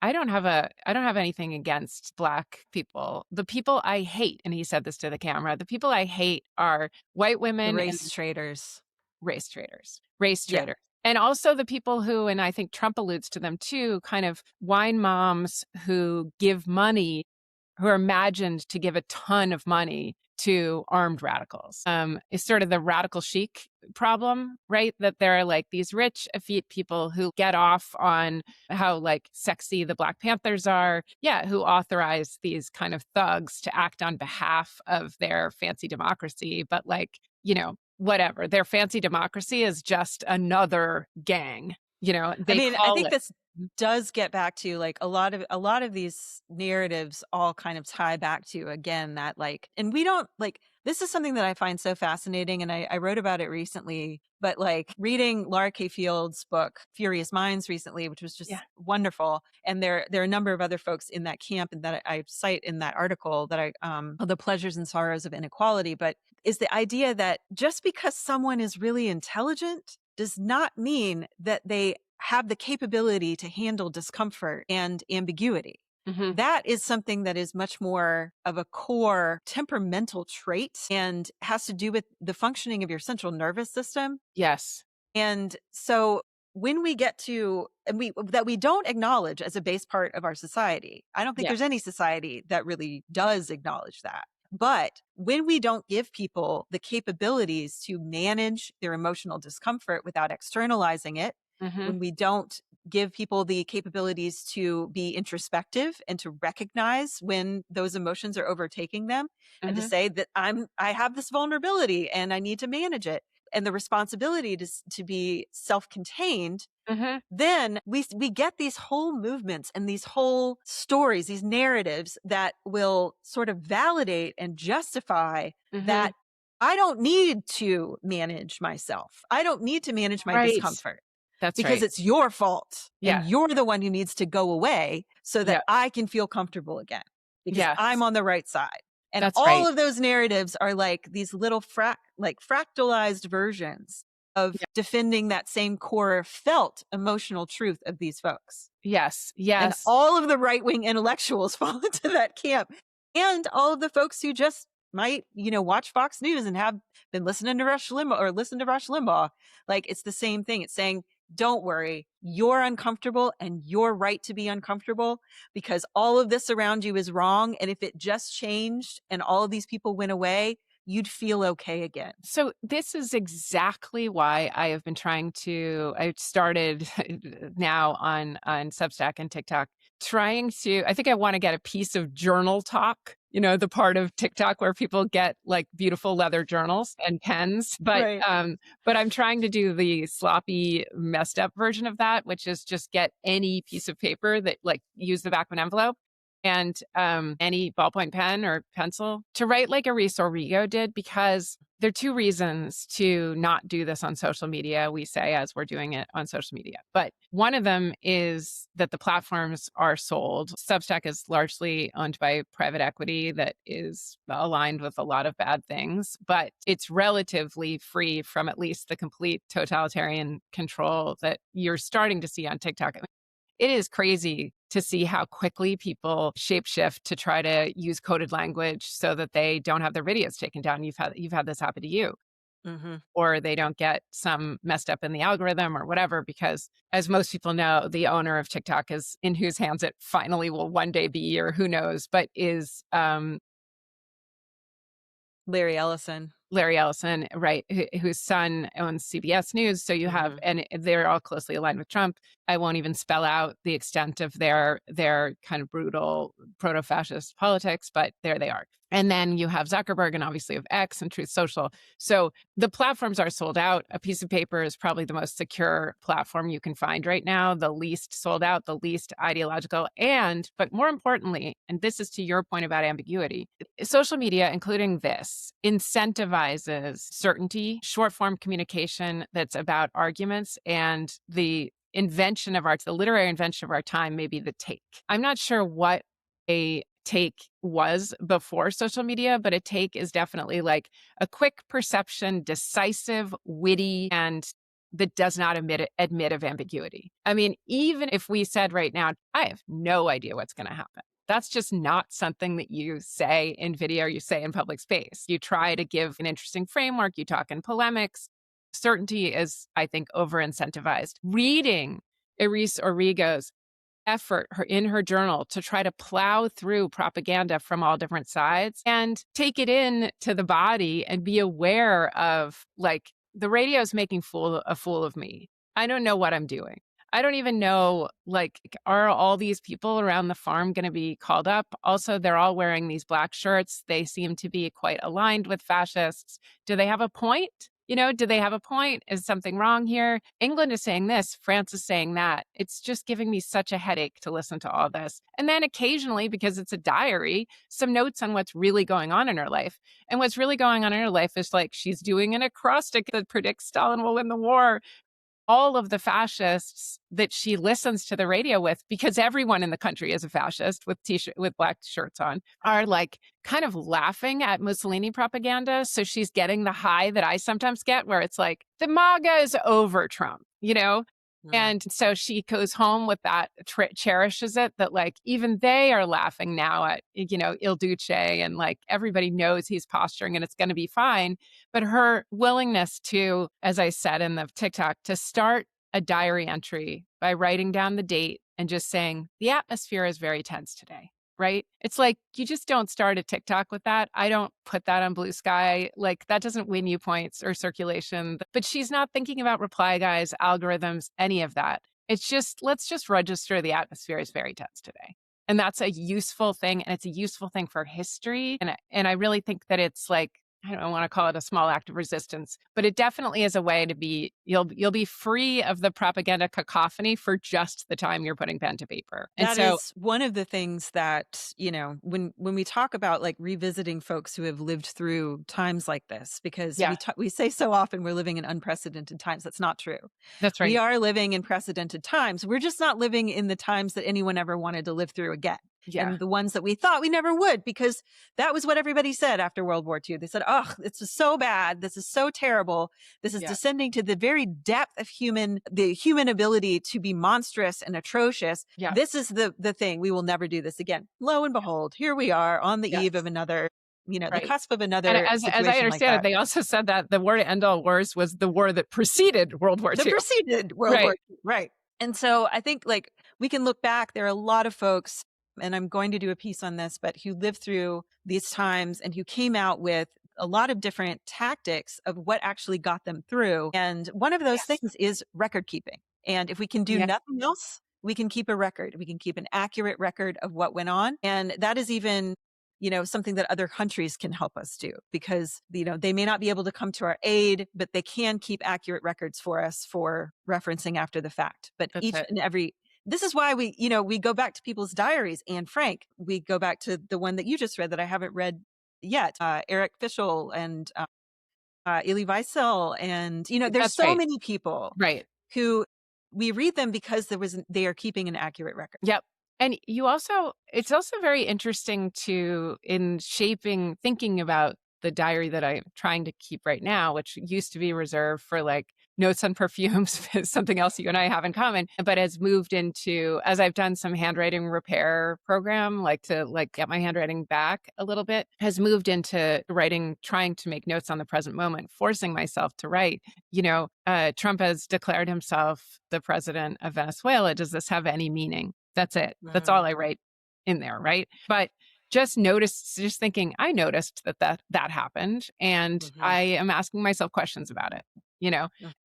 I don't have anything against Black people. The people I hate, and he said this to the camera, the people I hate are white The women and race traders. race traders, race Yeah. traders. And also the people who, and I think Trump alludes to them too, kind of wine moms who give money, who are imagined to give a ton of money to armed radicals. It's sort of the radical chic problem, right? That there are like these rich, effete people who get off on how like sexy the Black Panthers are. Yeah, who authorize these kind of thugs to act on behalf of their fancy democracy. But like, whatever. Their fancy democracy is just another gang. I They mean, I call think it. this does get back to like a lot of these narratives all kind of tie back to again that like, and we don't like, this is something that I find so fascinating, and I wrote about it recently, but like reading Laura K. Field's book Furious Minds recently, which was just Yeah. wonderful, and there are a number of other folks in that camp and that I cite in that article that I The Pleasures and Sorrows of Inequality, but is the idea that just because someone is really intelligent does not mean that they have the capability to handle discomfort and ambiguity. Mhm. That is something that is much more of a core temperamental trait and has to do with the functioning of your central nervous system. Yes. And so when we get to, and we don't acknowledge as a base part of our society, I don't think Yeah. there's any society that really does acknowledge that. But when we don't give people the capabilities to manage their emotional discomfort without externalizing it, Mhm. when we don't give people the capabilities to be introspective and to recognize when those emotions are overtaking them and to Mhm. say that I have this vulnerability and I need to manage it, and the responsibility to be self-contained, Mhm. then we get these whole movements and these whole stories, these narratives that will sort of validate and justify Mhm. that I don't need to manage myself. I don't need to manage my Right. discomfort That's because right. it's your fault Yeah. and you're the one who needs to go away so that Yeah. I can feel comfortable again because Yes. I'm on the right side. And That's all right. of those narratives are like these little fractalized versions of Yeah. defending that same core felt emotional truth of these folks. Yes. And Yes. all of the right-wing intellectuals fall into that camp. And all of the folks who just might, watch Fox News and have been listening to Rush Limbaugh or listen to Rush Limbaugh. Like it's the same thing. It's saying, don't worry, you're uncomfortable and you're right to be uncomfortable because all of this around you is wrong. And if it just changed and all of these people went away, you'd feel okay again. So this is exactly why I have been I started now on Substack and TikTok, I think I want to get a piece of journal talk, the part of TikTok where people get like beautiful leather journals and pens. But Right. but I'm trying to do the sloppy, messed up version of that, which is just get any piece of paper that like use the back of an envelope and any ballpoint pen or pencil to write like Aris Origo did, because there are two reasons to not do this on social media, we say, as we're doing it on social media. But one of them is that the platforms are sold. Substack is largely owned by private equity that is aligned with a lot of bad things, but it's relatively free from at least the complete totalitarian control that you're starting to see on TikTok. It is crazy to see how quickly people shapeshift to try to use coded language so that they don't have their videos taken down. You've had this happen to you, Mm-hmm. or they don't get some messed up in the algorithm or whatever, because as most people know, the owner of TikTok is in whose hands it finally will one day be, or who knows, but is Larry Ellison. Larry Ellison, right, whose son owns CBS News. So you have, and they're all closely aligned with Trump. I won't even spell out the extent of their kind of brutal proto-fascist politics, but there they are. And then you have Zuckerberg and obviously of X and Truth Social. So the platforms are sold out. A piece of paper is probably the most secure platform you can find right now, the least sold out, the least ideological. But more importantly, and this is to your point about ambiguity, social media, including this, incentivizes certainty, short form communication that's about arguments, and the literary invention of our time, maybe the take. I'm not sure what a take was before social media, but a take is definitely like a quick perception, decisive, witty, and that does not admit of ambiguity. I mean, even if we said right now, I have no idea what's going to happen. That's just not something that you say in video, you say in public space. You try to give an interesting framework, you talk in polemics. Certainty is, I think, over incentivized. Reading Iris Orrigo's effort in her journal to try to plow through propaganda from all different sides and take it in to the body and be aware of, like, the radio is making a fool of me. I don't know what I'm doing. I don't even know, like, are all these people around the farm going to be called up? Also, they're all wearing these black shirts. They seem to be quite aligned with fascists. Do they have a point? Do they have a point? Is something wrong here? England is saying this, France is saying that. It's just giving me such a headache to listen to all this. And then occasionally, because it's a diary, some notes on what's really going on in her life. And what's really going on in her life is, like, she's doing an acrostic that predicts Stalin will win the war. All of the fascists that she listens to the radio with, because everyone in the country is a fascist with with black shirts on, are, like, kind of laughing at Mussolini propaganda. So she's getting the high that I sometimes get, where it's like, the MAGA is over Trump, And so she goes home with that, cherishes it, that, like, even they are laughing now at, Il Duce, and, like, everybody knows he's posturing and it's going to be fine. But her willingness to, as I said in the TikTok, to start a diary entry by writing down the date and just saying, the atmosphere is very tense today. Right? It's like, you just don't start a TikTok with that. I don't put that on Blue Sky. Like, that doesn't win you points or circulation. But she's not thinking about reply guys, algorithms, any of that. It's just, let's just register the atmosphere is very tense today. And that's a useful thing. And it's a useful thing for history. And I really think that it's, like, I don't want to call it a small act of resistance, but it definitely is a way to be, you'll be free of the propaganda cacophony for just the time you're putting pen to paper. And that so, is one of the things that, when we talk about, like, revisiting folks who have lived through times like this, because we say so often we're living in unprecedented times. That's not true. That's right. We are living in precedented times. We're just not living in the times that anyone ever wanted to live through again. Yeah. And the ones that we thought we never would, because that was what everybody said after World War II. They said, oh, this is so bad. This is so terrible. This is descending to the very depth of the human ability to be monstrous and atrocious. Yeah. This is the thing. We will never do this again. Lo and behold, here we are on the eve of another, the cusp of another. And as I understand it, they also said that the war to end all wars was the war that preceded World War II. That preceded World War II. Right. And so I think, like, we can look back. There are a lot of folks, and I'm going to do a piece on this, but who lived through these times and who came out with a lot of different tactics of what actually got them through. And one of those things is record keeping. And if we can do nothing else, we can keep a record. We can keep an accurate record of what went on. And that is even, something that other countries can help us do, because, they may not be able to come to our aid, but they can keep accurate records for us for referencing after the fact. But this is why we go back to people's diaries. Anne Frank, we go back to the one that you just read that I haven't read yet, Eric Fischel and Elie Wiesel. And, there's so many people who we read them because they are keeping an accurate record. Yep. And it's also very interesting in thinking about the diary that I'm trying to keep right now, which used to be reserved for, like, notes on perfumes, something else you and I have in common, but has moved into, as I've done some handwriting repair program, like to, like, get my handwriting back a little bit, has moved into writing, trying to make notes on the present moment, forcing myself to write. Trump has declared himself the president of Venezuela. Does this have any meaning? That's it. That's all I write in there, right? But just thinking, I noticed that happened, and I am asking myself questions about it.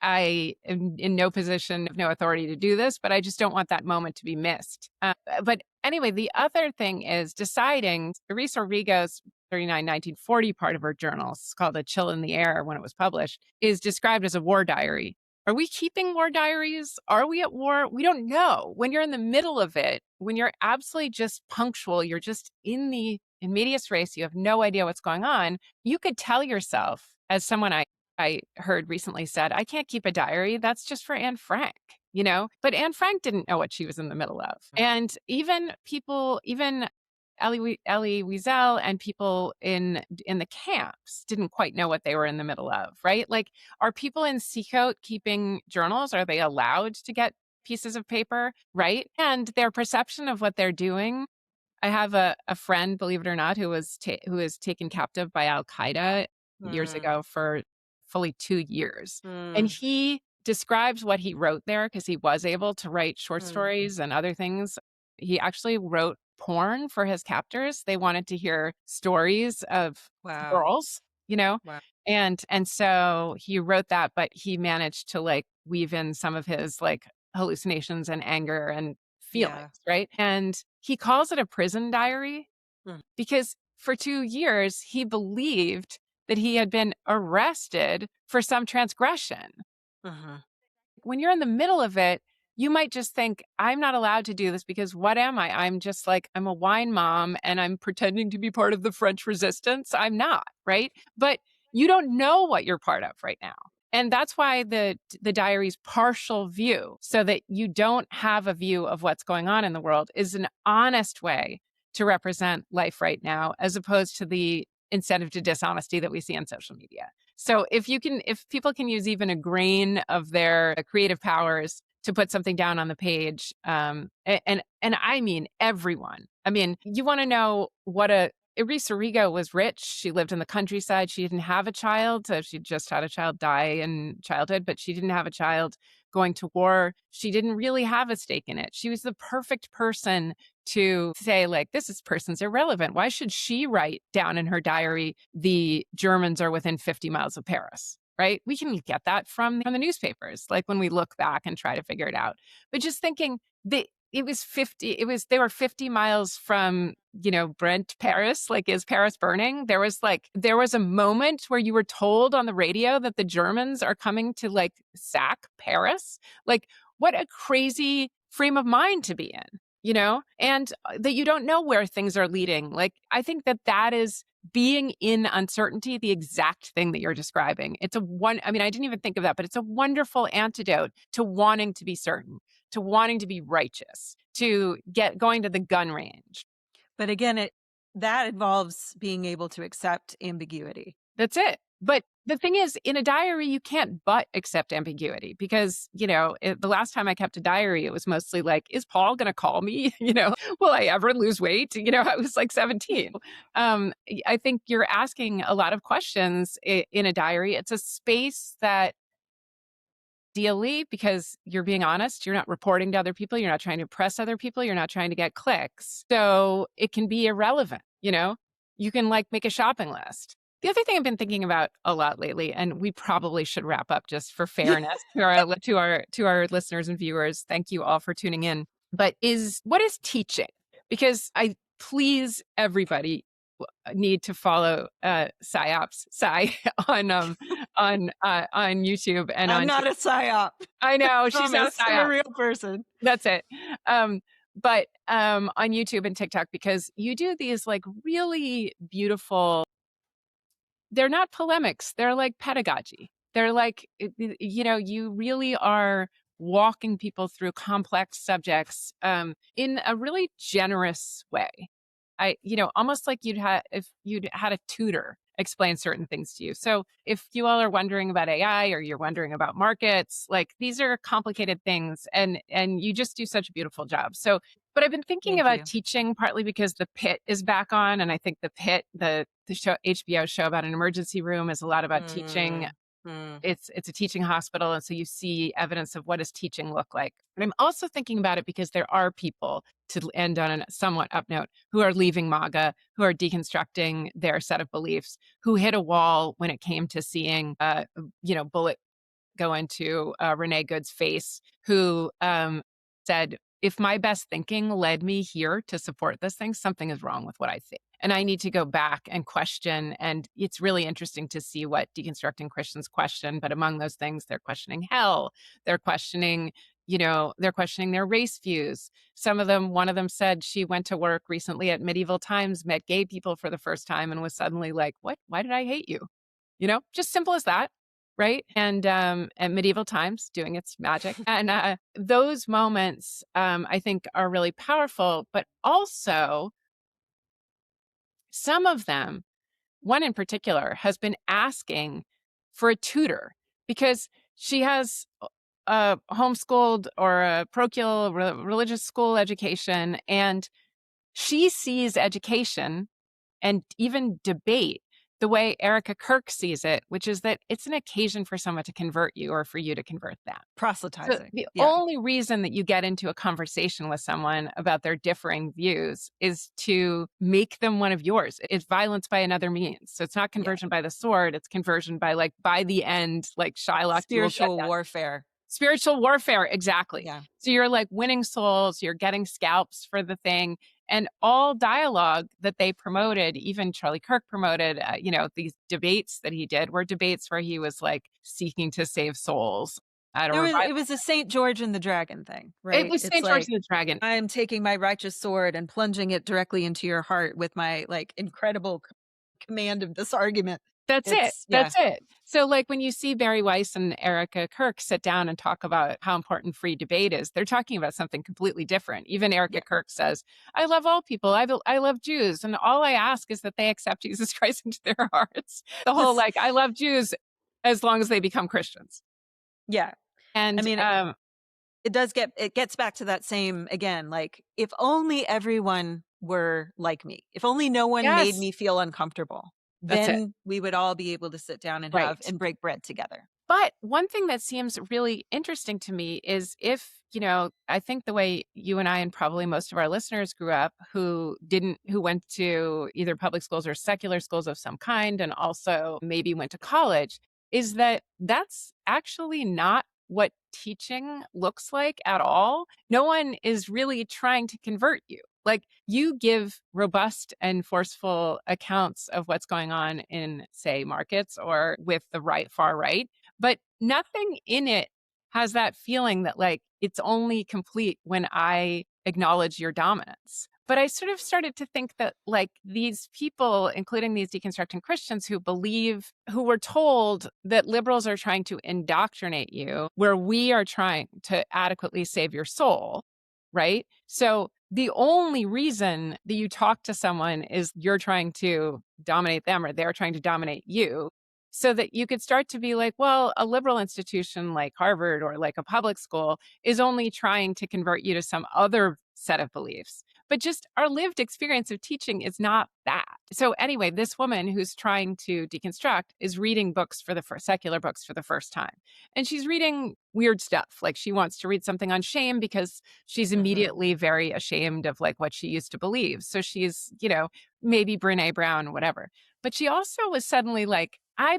I am in no position, no authority to do this, but I just don't want that moment to be missed. But anyway, the other thing is deciding. Iris Orrigo's 1940 part of her journal, it's called A Chill in the Air when it was published, is described as a war diary. Are we keeping war diaries? Are we at war? We don't know. When you're in the middle of it, when you're absolutely just punctual, you're just in medias res, you have no idea what's going on. You could tell yourself, as someone I heard recently said, I can't keep a diary. That's just for Anne Frank, But Anne Frank didn't know what she was in the middle of. And even Elie Wiesel and people in the camps didn't quite know what they were in the middle of, right? Like, are people in Seacoat keeping journals? Are they allowed to get pieces of paper, right? And their perception of what they're doing. I have a friend, believe it or not, who was taken captive by Al Qaeda years Mm, ago for fully 2 years. And mm, he describes what he wrote there because he was able to write short mm. stories and other things. He actually wrote porn for his captors. They wanted to hear stories of Wow. girls, you know? Wow. And so he wrote that, but he managed to like weave in some of his like hallucinations and anger and feelings, Yeah. right? And he calls it a prison diary Mm, because for 2 years he believed that he had been arrested for some transgression. mhm, When you're in the middle of it, you might just think, I'm not allowed to do this because what am I? I'm just like, I'm a wine mom and I'm pretending to be part of the French resistance. I'm not, right? But you don't know what you're part of right now. And that's why the diary's partial view, so that you don't have a view of what's going on in the world, is an honest way to represent life right now, as opposed to the incentive to dishonesty that we see on social media. So if people can use even a grain of their creative powers to put something down on the page, and I mean everyone. I mean, you want to know what Irisa Rigo was rich. She lived in the countryside. She didn't have a child. She just had a child die in childhood, but she didn't have a child going to war. She didn't really have a stake in it. She was the perfect person to say, like, person's irrelevant. Why should she write down in her diary, the Germans are within 50 miles of Paris? Right? We can get that from the newspapers, like when we look back and try to figure it out. But just thinking that they were 50 miles from, Brent, Paris. Like, is Paris burning? There was a moment where you were told on the radio that the Germans are coming to like sack Paris. Like, what a crazy frame of mind to be in, and that you don't know where things are leading. Like, I think that is being in uncertainty, the exact thing that you're describing. I mean, I didn't even think of that, but it's a wonderful antidote to wanting to be certain, to wanting to be righteous, to going to the gun range. But again, that involves being able to accept ambiguity. That's it. But the thing is, in a diary, you can't but accept ambiguity because, the last time I kept a diary, it was mostly like, is Paul going to call me? Will I ever lose weight? I was like 17. I think you're asking a lot of questions in a diary. It's a space that, ideally, because you're being honest, you're not reporting to other people, you're not trying to impress other people, you're not trying to get clicks. So it can be irrelevant, You can like make a shopping list. The other thing I've been thinking about a lot lately, and we probably should wrap up just for fairness to our listeners and viewers. Thank you all for tuning in. But what is teaching? Because please, everybody, need to follow psyops on YouTube and I'm on. not a psyop. I know she's not a Promise, I'm a psyop. real person. That's it. But on YouTube and TikTok, because you do these like really beautiful. They're not polemics. They're like pedagogy. They're like, you really are walking people through complex subjects in a really generous way. Almost like if you'd had a tutor explain certain things to you. So if you all are wondering about AI or you're wondering about markets, like, these are complicated things, and you just do such a beautiful job. So, but I've been thinking Thank about you. teaching partly because The Pit is back on, and I think The Pit, the show, HBO show about an emergency room, is a lot about teaching. Mm. It's a teaching hospital, and so you see evidence of what does teaching look like. But I'm also thinking about it because there are people, to end on a somewhat up note, who are leaving MAGA, who are deconstructing their set of beliefs, who hit a wall when it came to seeing bullet go into Renee Good's face, who said, if my best thinking led me here to support this thing, something is wrong with what I think. And I need to go back and question. And it's really interesting to see what deconstructing Christians question. But among those things, they're questioning hell. They're questioning, their race views. One of them said she went to work recently at Medieval Times, met gay people for the first time, and was suddenly like, what? Why did I hate you? Just simple as that. Right. And Medieval Times doing its magic. And those moments, I think, are really powerful, but also Some of them, one in particular, has been asking for a tutor because she has a homeschooled or a parochial religious school education, and she sees education and even debate the way Erica Kirk sees it, which is that it's an occasion for someone to convert you or for you to convert them. So Proselytizing. the Yeah. only reason that you get into a conversation with someone about their differing views is to make them one of yours. It's violence by another means. So it's not Yeah. conversion by the sword, it's conversion by like by the end, like Shylock, you will get Spiritual that. warfare. Spiritual warfare, exactly. Yeah. So you're like winning souls, you're getting scalps for the thing. And all dialogue that they promoted, even Charlie Kirk promoted, these debates that he did were debates where he was like seeking to save souls at a revival. It was a St. George and the Dragon thing, It right? was It's St. George like, and the Dragon. I am taking my righteous sword and plunging it directly into your heart with my like incredible command of this argument. That's it. It's yeah. That's it. So, like, when you see Barry Weiss and Erica Kirk sit down and talk about how important free debate is, they're talking about something completely different. Even Erica Yeah. Kirk says, I love all people. I love Jews. And all I ask is that they accept Jesus Christ into their hearts. The whole, like, I love Jews as long as they become Christians. Yeah. And I mean, it gets back to that same, again, like, if only everyone were like me, if only no one made Yes. me feel uncomfortable, That's it. then we would all be able to sit down and Right. have and break bread together. But one thing that seems really interesting to me is if, I think the way you and I and probably most of our listeners grew up who went to either public schools or secular schools of some kind and also maybe went to college, is that that's actually not what teaching looks like at all. No one is really trying to convert you. Like, you give robust and forceful accounts of what's going on in, say, markets or with the far right, but nothing in it has that feeling that like it's only complete when I acknowledge your dominance. But I sort of started to think that like these people, including these deconstructing Christians who were told that liberals are trying to indoctrinate you, where we are trying to adequately save your soul, right? So the only reason that you talk to someone is you're trying to dominate them or they're trying to dominate you, so that you could start to be like, well, a liberal institution like Harvard or like a public school is only trying to convert you to some other set of beliefs. But just our lived experience of teaching is not that. So anyway, this woman who's trying to deconstruct is reading secular books for the first time. And she's reading weird stuff. Like, she wants to read something on shame because she's immediately very ashamed of like what she used to believe. So she's, maybe Brene Brown, whatever. But she also was suddenly like, I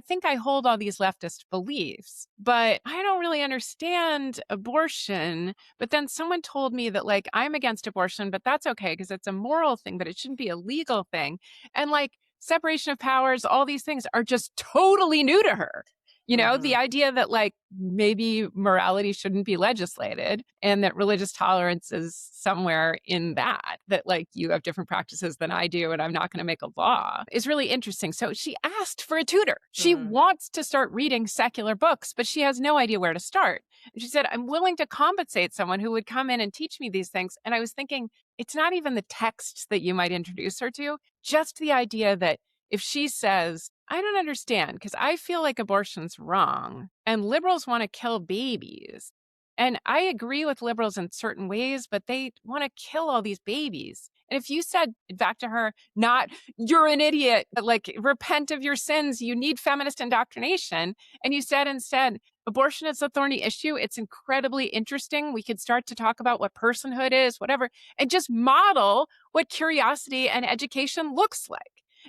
think I hold all these leftist beliefs, but I don't really understand abortion. But then someone told me that like I'm against abortion, but that's okay because it's a moral thing, but it shouldn't be a legal thing. And like separation of powers, all these things are just totally new to her. The idea that like maybe morality shouldn't be legislated and that religious tolerance is somewhere in that like you have different practices than I do and I'm not going to make a law is really interesting. So she asked for a tutor. She wants to start reading secular books, but she has no idea where to start. And she said, I'm willing to compensate someone who would come in and teach me these things. And I was thinking, it's not even the texts that you might introduce her to, just the idea that if she says, I don't understand because I feel like abortion's wrong and liberals want to kill babies. And I agree with liberals in certain ways, but they want to kill all these babies. And if you said back to her, not, you're an idiot, but like, repent of your sins, you need feminist indoctrination. And you said instead, abortion is a thorny issue. It's incredibly interesting. We could start to talk about what personhood is, whatever, and just model what curiosity and education looks like.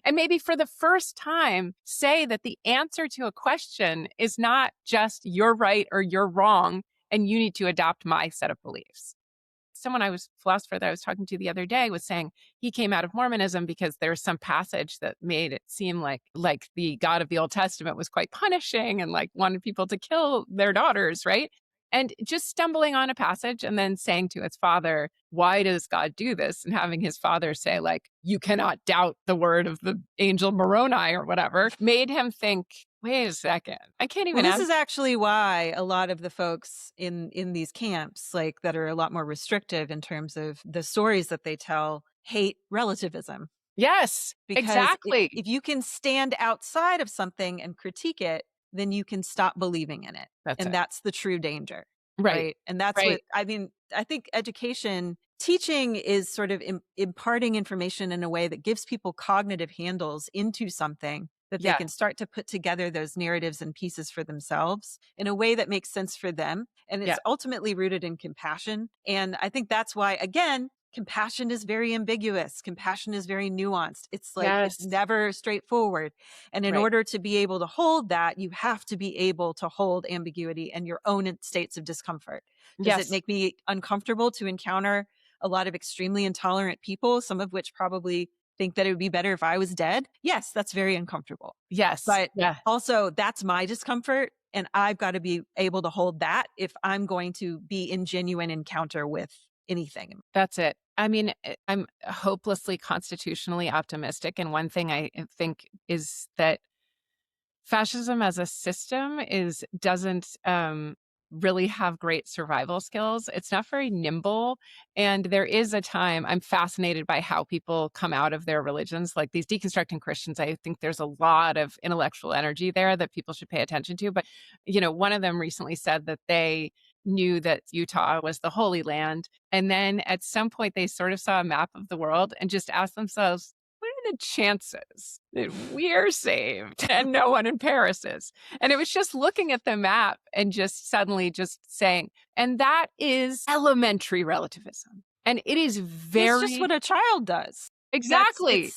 And maybe for the first time, say that the answer to a question is not just you're right or you're wrong, and you need to adopt my set of beliefs. Philosopher that I was talking to the other day was saying he came out of Mormonism because there's some passage that made it seem like the God of the Old Testament was quite punishing and like wanted people to kill their daughters, right? And just stumbling on a passage and then saying to his father, why does God do this? And having his father say, like, you cannot doubt the word of the angel Moroni or whatever, made him think, wait a second, I can't even. This is actually why a lot of the folks in these camps, like that are a lot more restrictive in terms of the stories that they tell, hate relativism. Yes, Because exactly. if you can stand outside of something and critique it, then you can stop believing in it. That's And it. that's the true danger. Right. Right. And that's what Right. I mean. I think education, teaching is sort of imparting information in a way that gives people cognitive handles into something that they Yeah. can start to put together those narratives and pieces for themselves in a way that makes sense for them. And Yeah. it's ultimately rooted in compassion. And I think that's why, again, compassion is very ambiguous. Compassion is very nuanced. It's like, it's Yes. never straightforward. And in Right. order to be able to hold that, you have to be able to hold ambiguity and your own states of discomfort. Does it Yes. make me uncomfortable to encounter a lot of extremely intolerant people, some of which probably think that it would be better if I was dead? Yes, that's very uncomfortable. Yes. But Yeah. also, that's my discomfort. And I've got to be able to hold that if I'm going to be in genuine encounter with anything. That's it. I mean, I'm hopelessly constitutionally optimistic. And one thing I think is that fascism as a system doesn't really have great survival skills. It's not very nimble. And there is a time I'm fascinated by how people come out of their religions, like these deconstructing Christians. I think there's a lot of intellectual energy there that people should pay attention to. But, one of them recently said that they knew that Utah was the Holy Land. And then at some point they sort of saw a map of the world and just asked themselves, what are the chances that we're saved and no one in Paris is? And it was just looking at the map and just suddenly just saying, and that is elementary relativism. And it is It's very just what a child does. exactly.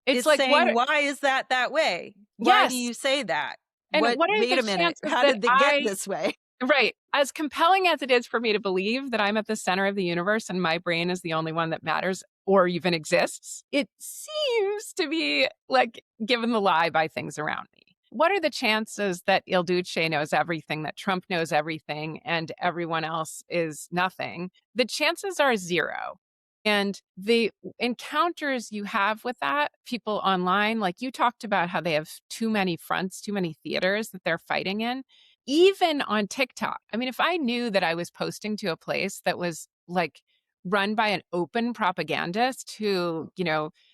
It's like saying, what? why is that way? Why do Yes. you say that? And what are Wait the a minute. chances How that did it get this way? Right. As compelling as it is for me to believe that I'm at the center of the universe and my brain is the only one that matters or even exists, it seems to be like given the lie by things around me. What are the chances that Il Duce knows everything, that Trump knows everything, and everyone else is nothing? The chances are zero. And the encounters you have with that, people online, like you talked about how they have too many fronts, too many theaters that they're fighting in. Even on TikTok. I mean, if I knew that I was posting to a place that was like run by an open propagandist who,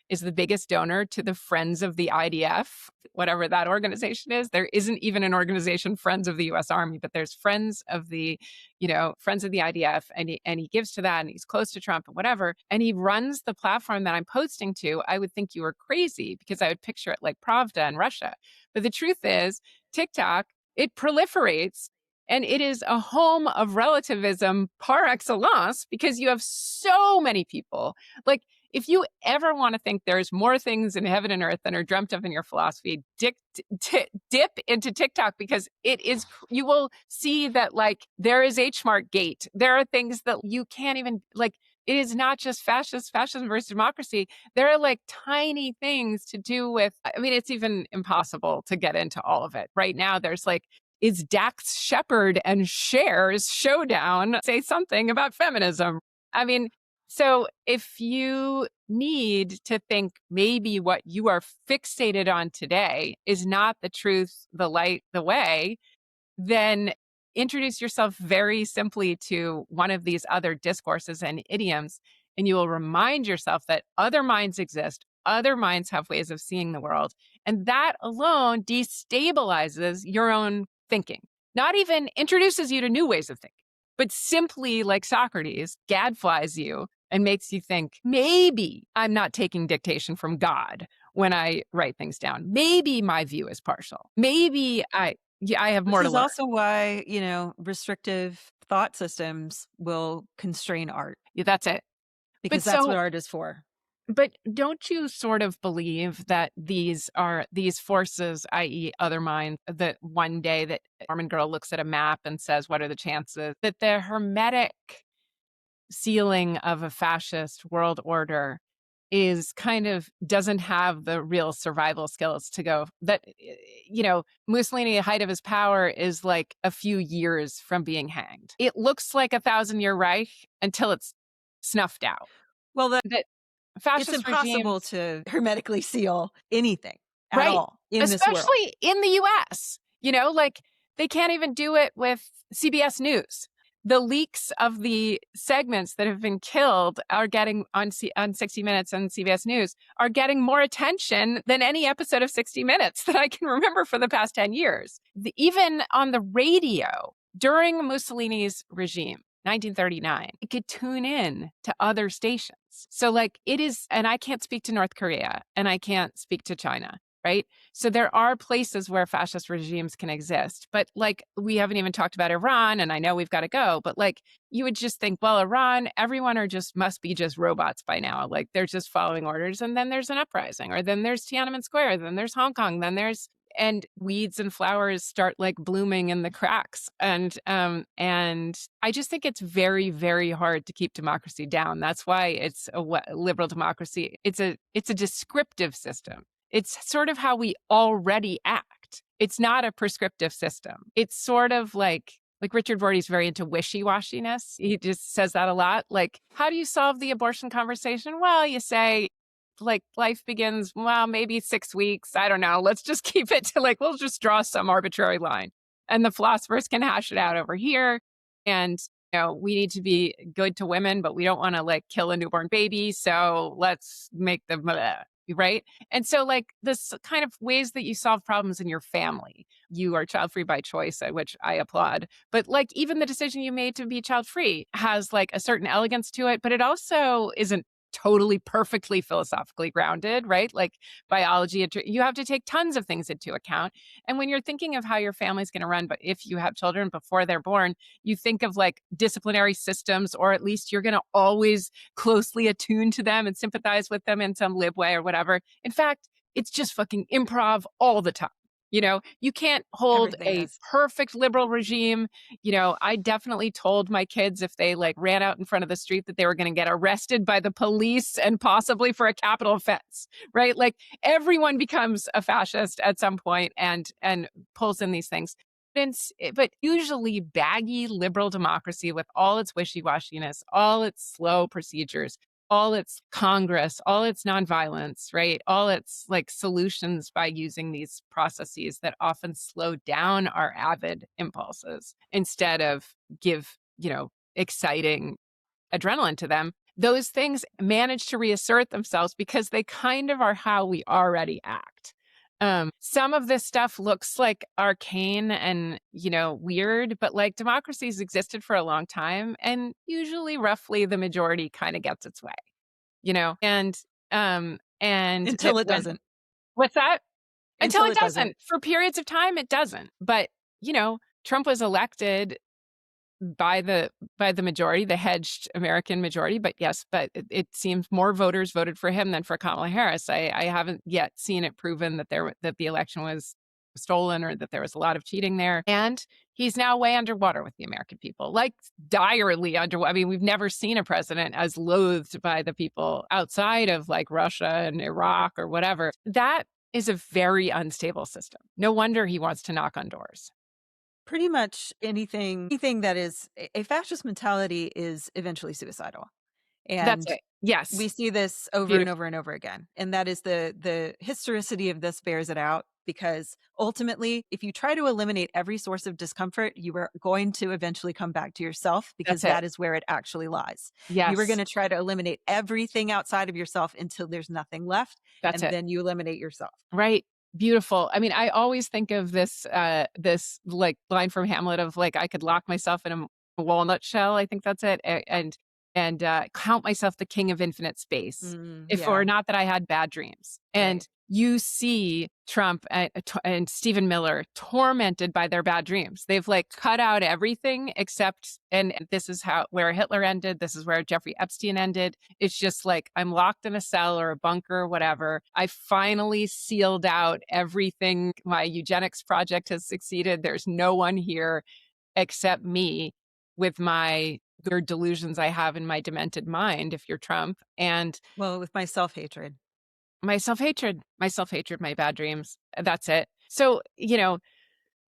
is the biggest donor to the Friends of the IDF, whatever that organization is. There isn't even an organization, Friends of the US Army, but there's Friends of the IDF, and he gives to that, and he's close to Trump and whatever, and he runs the platform that I'm posting to. I would think you were crazy because I would picture it like Pravda in Russia. But the truth is, TikTok, it proliferates and it is a home of relativism par excellence because you have so many people. Like, if you ever want to think there's more things in heaven and earth than are dreamt of in your philosophy, dip into TikTok because you will see that like there is H-Mart Gate. There are things that you can't even like. It is not just fascism versus democracy. There are like tiny things to do with, I mean, it's even impossible to get into all of it. Right now, there's like, is Dax Shepard and Cher's showdown say something about feminism? I mean, so if you need to think maybe what you are fixated on today is not the truth, the light, the way, then introduce yourself very simply to one of these other discourses and idioms, and you will remind yourself that other minds exist, other minds have ways of seeing the world, and that alone destabilizes your own thinking. Not even introduces you to new ways of thinking, but simply, like Socrates, gadflies you and makes you think, maybe I'm not taking dictation from God when I write things down. Maybe my view is partial. Maybe I have more This to is learn. also why, restrictive thought systems will constrain art. Yeah, that's it. Because that's what art is for. But don't you sort of believe that these forces, i.e. other minds, that one day that Mormon girl looks at a map and says, what are the chances that the hermetic ceiling of a fascist world order is kind of doesn't have the real survival skills to go that, Mussolini, the height of his power is like a few years from being hanged. It looks like 1,000-year Reich until it's snuffed out. Well, That fascist it's impossible regimes, to hermetically seal anything at right, all in this world. especially in the US. Like they can't even do it with CBS News. the leaks of the segments that have been killed are getting on 60 Minutes and CBS News are getting more attention than any episode of 60 Minutes that I can remember for the past 10 years. Even on the radio during Mussolini's regime, 1939, you could tune in to other stations. So like it is, and I can't speak to North Korea and I can't speak to China, right? So there are places where fascist regimes can exist, but like we haven't even talked about Iran, and I know we've got to go, but like you would just think, well, Iran, everyone must be just robots by now. Like they're just following orders, and then there's an uprising, or then there's Tiananmen Square, then there's Hong Kong, and weeds and flowers start like blooming in the cracks. And I just think it's very, very hard to keep democracy down. That's why it's a liberal democracy. It's a descriptive system. It's sort of how we already act. It's not a prescriptive system. It's sort of like Richard Rorty's very into wishy-washiness. He just says that a lot. Like, how do you solve the abortion conversation? Well, you say, like, life begins, well, maybe 6 weeks. I don't know. Let's just keep it to like, we'll just draw some arbitrary line. And the philosophers can hash it out over here. And, we need to be good to women, but we don't want to like kill a newborn baby. So let's make them, right? And so like this kind of ways that you solve problems in your family. You are child free by choice, which I applaud. But like even the decision you made to be child free has like a certain elegance to it, but it also isn't totally perfectly philosophically grounded, right? Like biology, you have to take tons of things into account. And when you're thinking of how your family's going to run, but if you have children before they're born, you think of like disciplinary systems, or at least you're going to always closely attune to them and sympathize with them in some lib way or whatever. In fact, it's just fucking improv all the time. You can't hold a perfect liberal regime. I definitely told my kids if they like ran out in front of the street that they were going to get arrested by the police and possibly for a capital offense, right? Like everyone becomes a fascist at some point and pulls in these things. But usually baggy liberal democracy with all its wishy-washiness, all its slow procedures, all its Congress, all its nonviolence, right? All its like solutions by using these processes that often slow down our avid impulses instead of give, exciting adrenaline to them. Those things manage to reassert themselves because they kind of are how we already act. Some of this stuff looks like arcane and, weird, but like democracies existed for a long time, and usually roughly the majority kind of gets its way, and until it doesn't. What's that? Until it doesn't. doesn't. For periods of time, it doesn't. But, Trump was elected by the majority, the hedged American majority. But yes, it seems more voters voted for him than for Kamala Harris. I haven't yet seen it proven that the election was stolen or that there was a lot of cheating there. And he's now way underwater with the American people, like direly underwater. I mean, we've never seen a president as loathed by the people outside of like Russia and Iraq or whatever. That is a very unstable system. No wonder he wants to knock on doors. Pretty much anything that is a fascist mentality is eventually suicidal. And that's it. Yes. We see this over and over and over again. And that is the historicity of this bears it out, because ultimately, if you try to eliminate every source of discomfort, you are going to eventually come back to yourself, because that is where it actually lies. Yes. You are going to try to eliminate everything outside of yourself until there's nothing left. Then you eliminate yourself. Right. Beautiful. I mean, I always think of this like line from Hamlet of like, I could lock myself in a walnut shell. I think that's it. And count myself the king of infinite space, or not that I had bad dreams. And you see Trump and Stephen Miller tormented by their bad dreams. They've like cut out everything except, and this is where Hitler ended. This is where Jeffrey Epstein ended. It's just like, I'm locked in a cell or a bunker or whatever. I finally sealed out everything. My eugenics project has succeeded. There's no one here except me with my weird delusions I have in my demented mind, if you're Trump. And with my self-hatred, my bad dreams. That's it. So,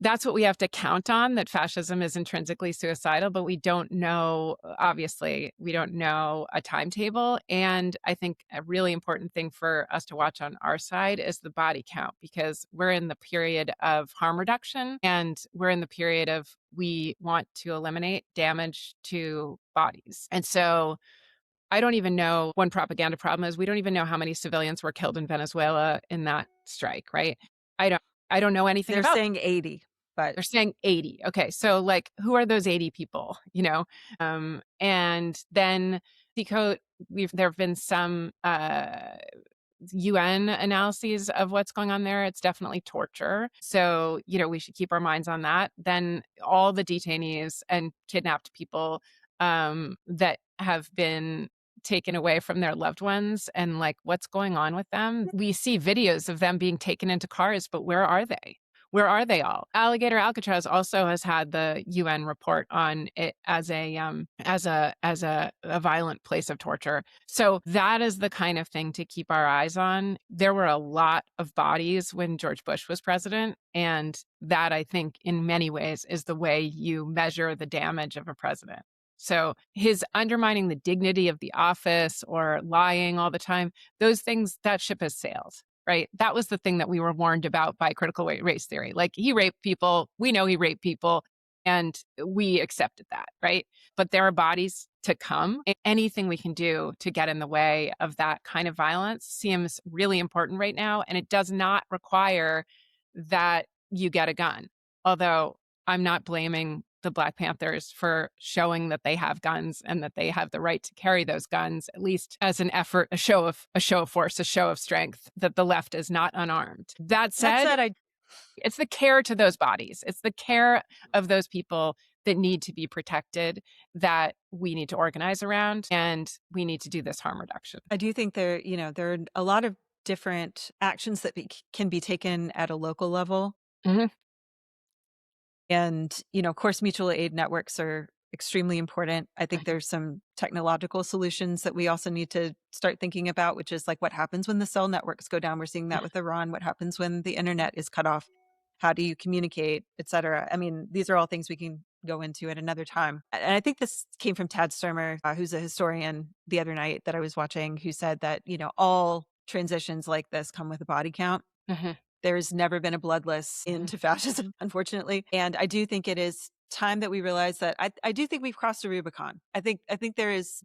that's what we have to count on, that fascism is intrinsically suicidal, but we don't know, obviously, we don't know a timetable. And I think a really important thing for us to watch on our side is the body count, because we're in the period of harm reduction and we're in the period of we want to eliminate damage to bodies. And so I don't even know, one propaganda problem is we don't even know how many civilians were killed in Venezuela in that strike, right? I don't know anything They're about. saying 80, but They're saying 80. Okay, so like, who are those 80 people? You know, and then Decode, there have been some UN analyses of what's going on there. It's definitely torture. So, you know, we should keep our minds on that. Then all the detainees and kidnapped people that have been taken away from their loved ones, and like what's going on with them. We see videos of them being taken into cars, but where are they? Where are they all? Alligator Alcatraz also has had the UN report on it as a violent place of torture. So that is the kind of thing to keep our eyes on. There were a lot of bodies when George Bush was president, and that, I think, in many ways is the way you measure the damage of a president. So his undermining the dignity of the office or lying all the time, those things, that ship has sailed. Right? That was the thing that we were warned about by critical race theory. Like, he raped people. We know he raped people, and we accepted that, right? But there are bodies to come. Anything we can do to get in the way of that kind of violence seems really important right now. And it does not require that you get a gun. Although I'm not blaming the Black Panthers for showing that they have guns and that they have the right to carry those guns, at least as an effort, a show of force, a show of strength, that the left is not unarmed. That said, it's the care to those bodies. It's the care of those people that need to be protected that we need to organize around, and we need to do this harm reduction. I do think there are a lot of different actions that can be taken at a local level. Mhm. And, of course, mutual aid networks are extremely important. I think there's some technological solutions that we also need to start thinking about, which is like, what happens when the cell networks go down? We're seeing that with Iran. What happens when the internet is cut off? How do you communicate, et cetera? I mean, these are all things we can go into at another time. And I think this came from Tad Sturmer, who's a historian, the other night that I was watching, who said that, all transitions like this come with a body count. Mhm. There's never been a bloodless into fascism, unfortunately. And I do think it is time that we realize that I do think we've crossed a Rubicon. I think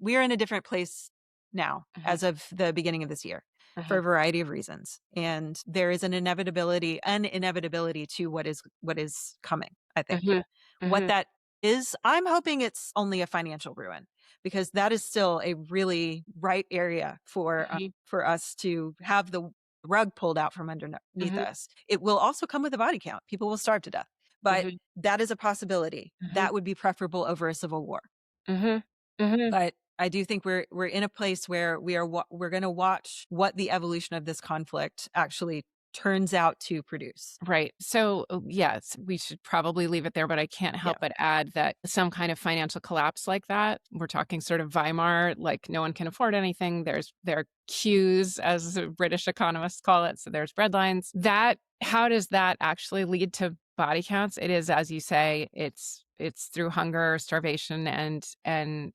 we are in a different place now as of the beginning of this year for a variety of reasons. And there is an inevitability to what is coming, I think. What that is, I'm hoping it's only a financial ruin, because that is still a really ripe area for us to have the rug pulled out from underneath us. It will also come with a body count. People will starve to death, but that is a possibility. That would be preferable over a civil war. But I do think we're in a place where we're going to watch what the evolution of this conflict actually turns out to produce. Right. So, yes, we should probably leave it there, but I can't help but add that some kind of financial collapse like that, we're talking sort of Weimar, like no one can afford anything. There are queues, as the British economists call it. So there's breadlines. How does that actually lead to body counts? It is, as you say, it's through hunger, starvation, and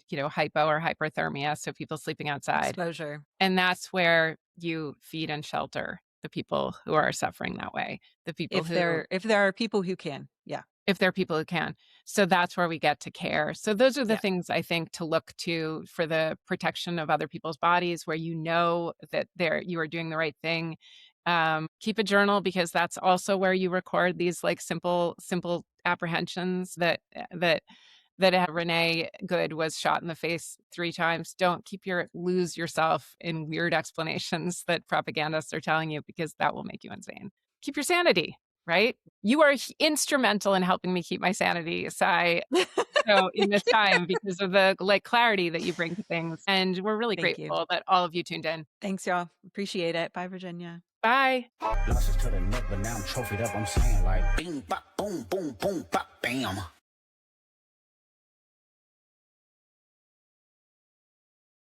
hypo or hyperthermia. So people sleeping outside. Exposure. And that's where you feed and shelter the people who are suffering that way. The people if there are people who can, if there are people who can. So that's where we get to care. So those are the things I think to look to for the protection of other people's bodies, where that you are doing the right thing. Keep a journal, because that's also where you record these like simple apprehensions that Renee Good was shot in the face 3 times. Don't lose yourself in weird explanations that propagandists are telling you, because that will make you insane. Keep your sanity, right? You are instrumental in helping me keep my sanity, Sai. So in this time, because of the clarity that you bring to things. And we're really grateful that all of you tuned in. Thanks, y'all. Appreciate it. Bye, Virginia. Bye. Losses to the neck, but now I'm trophied up. I'm saying like, bing, bop, boom, boom, boom, bop, bam.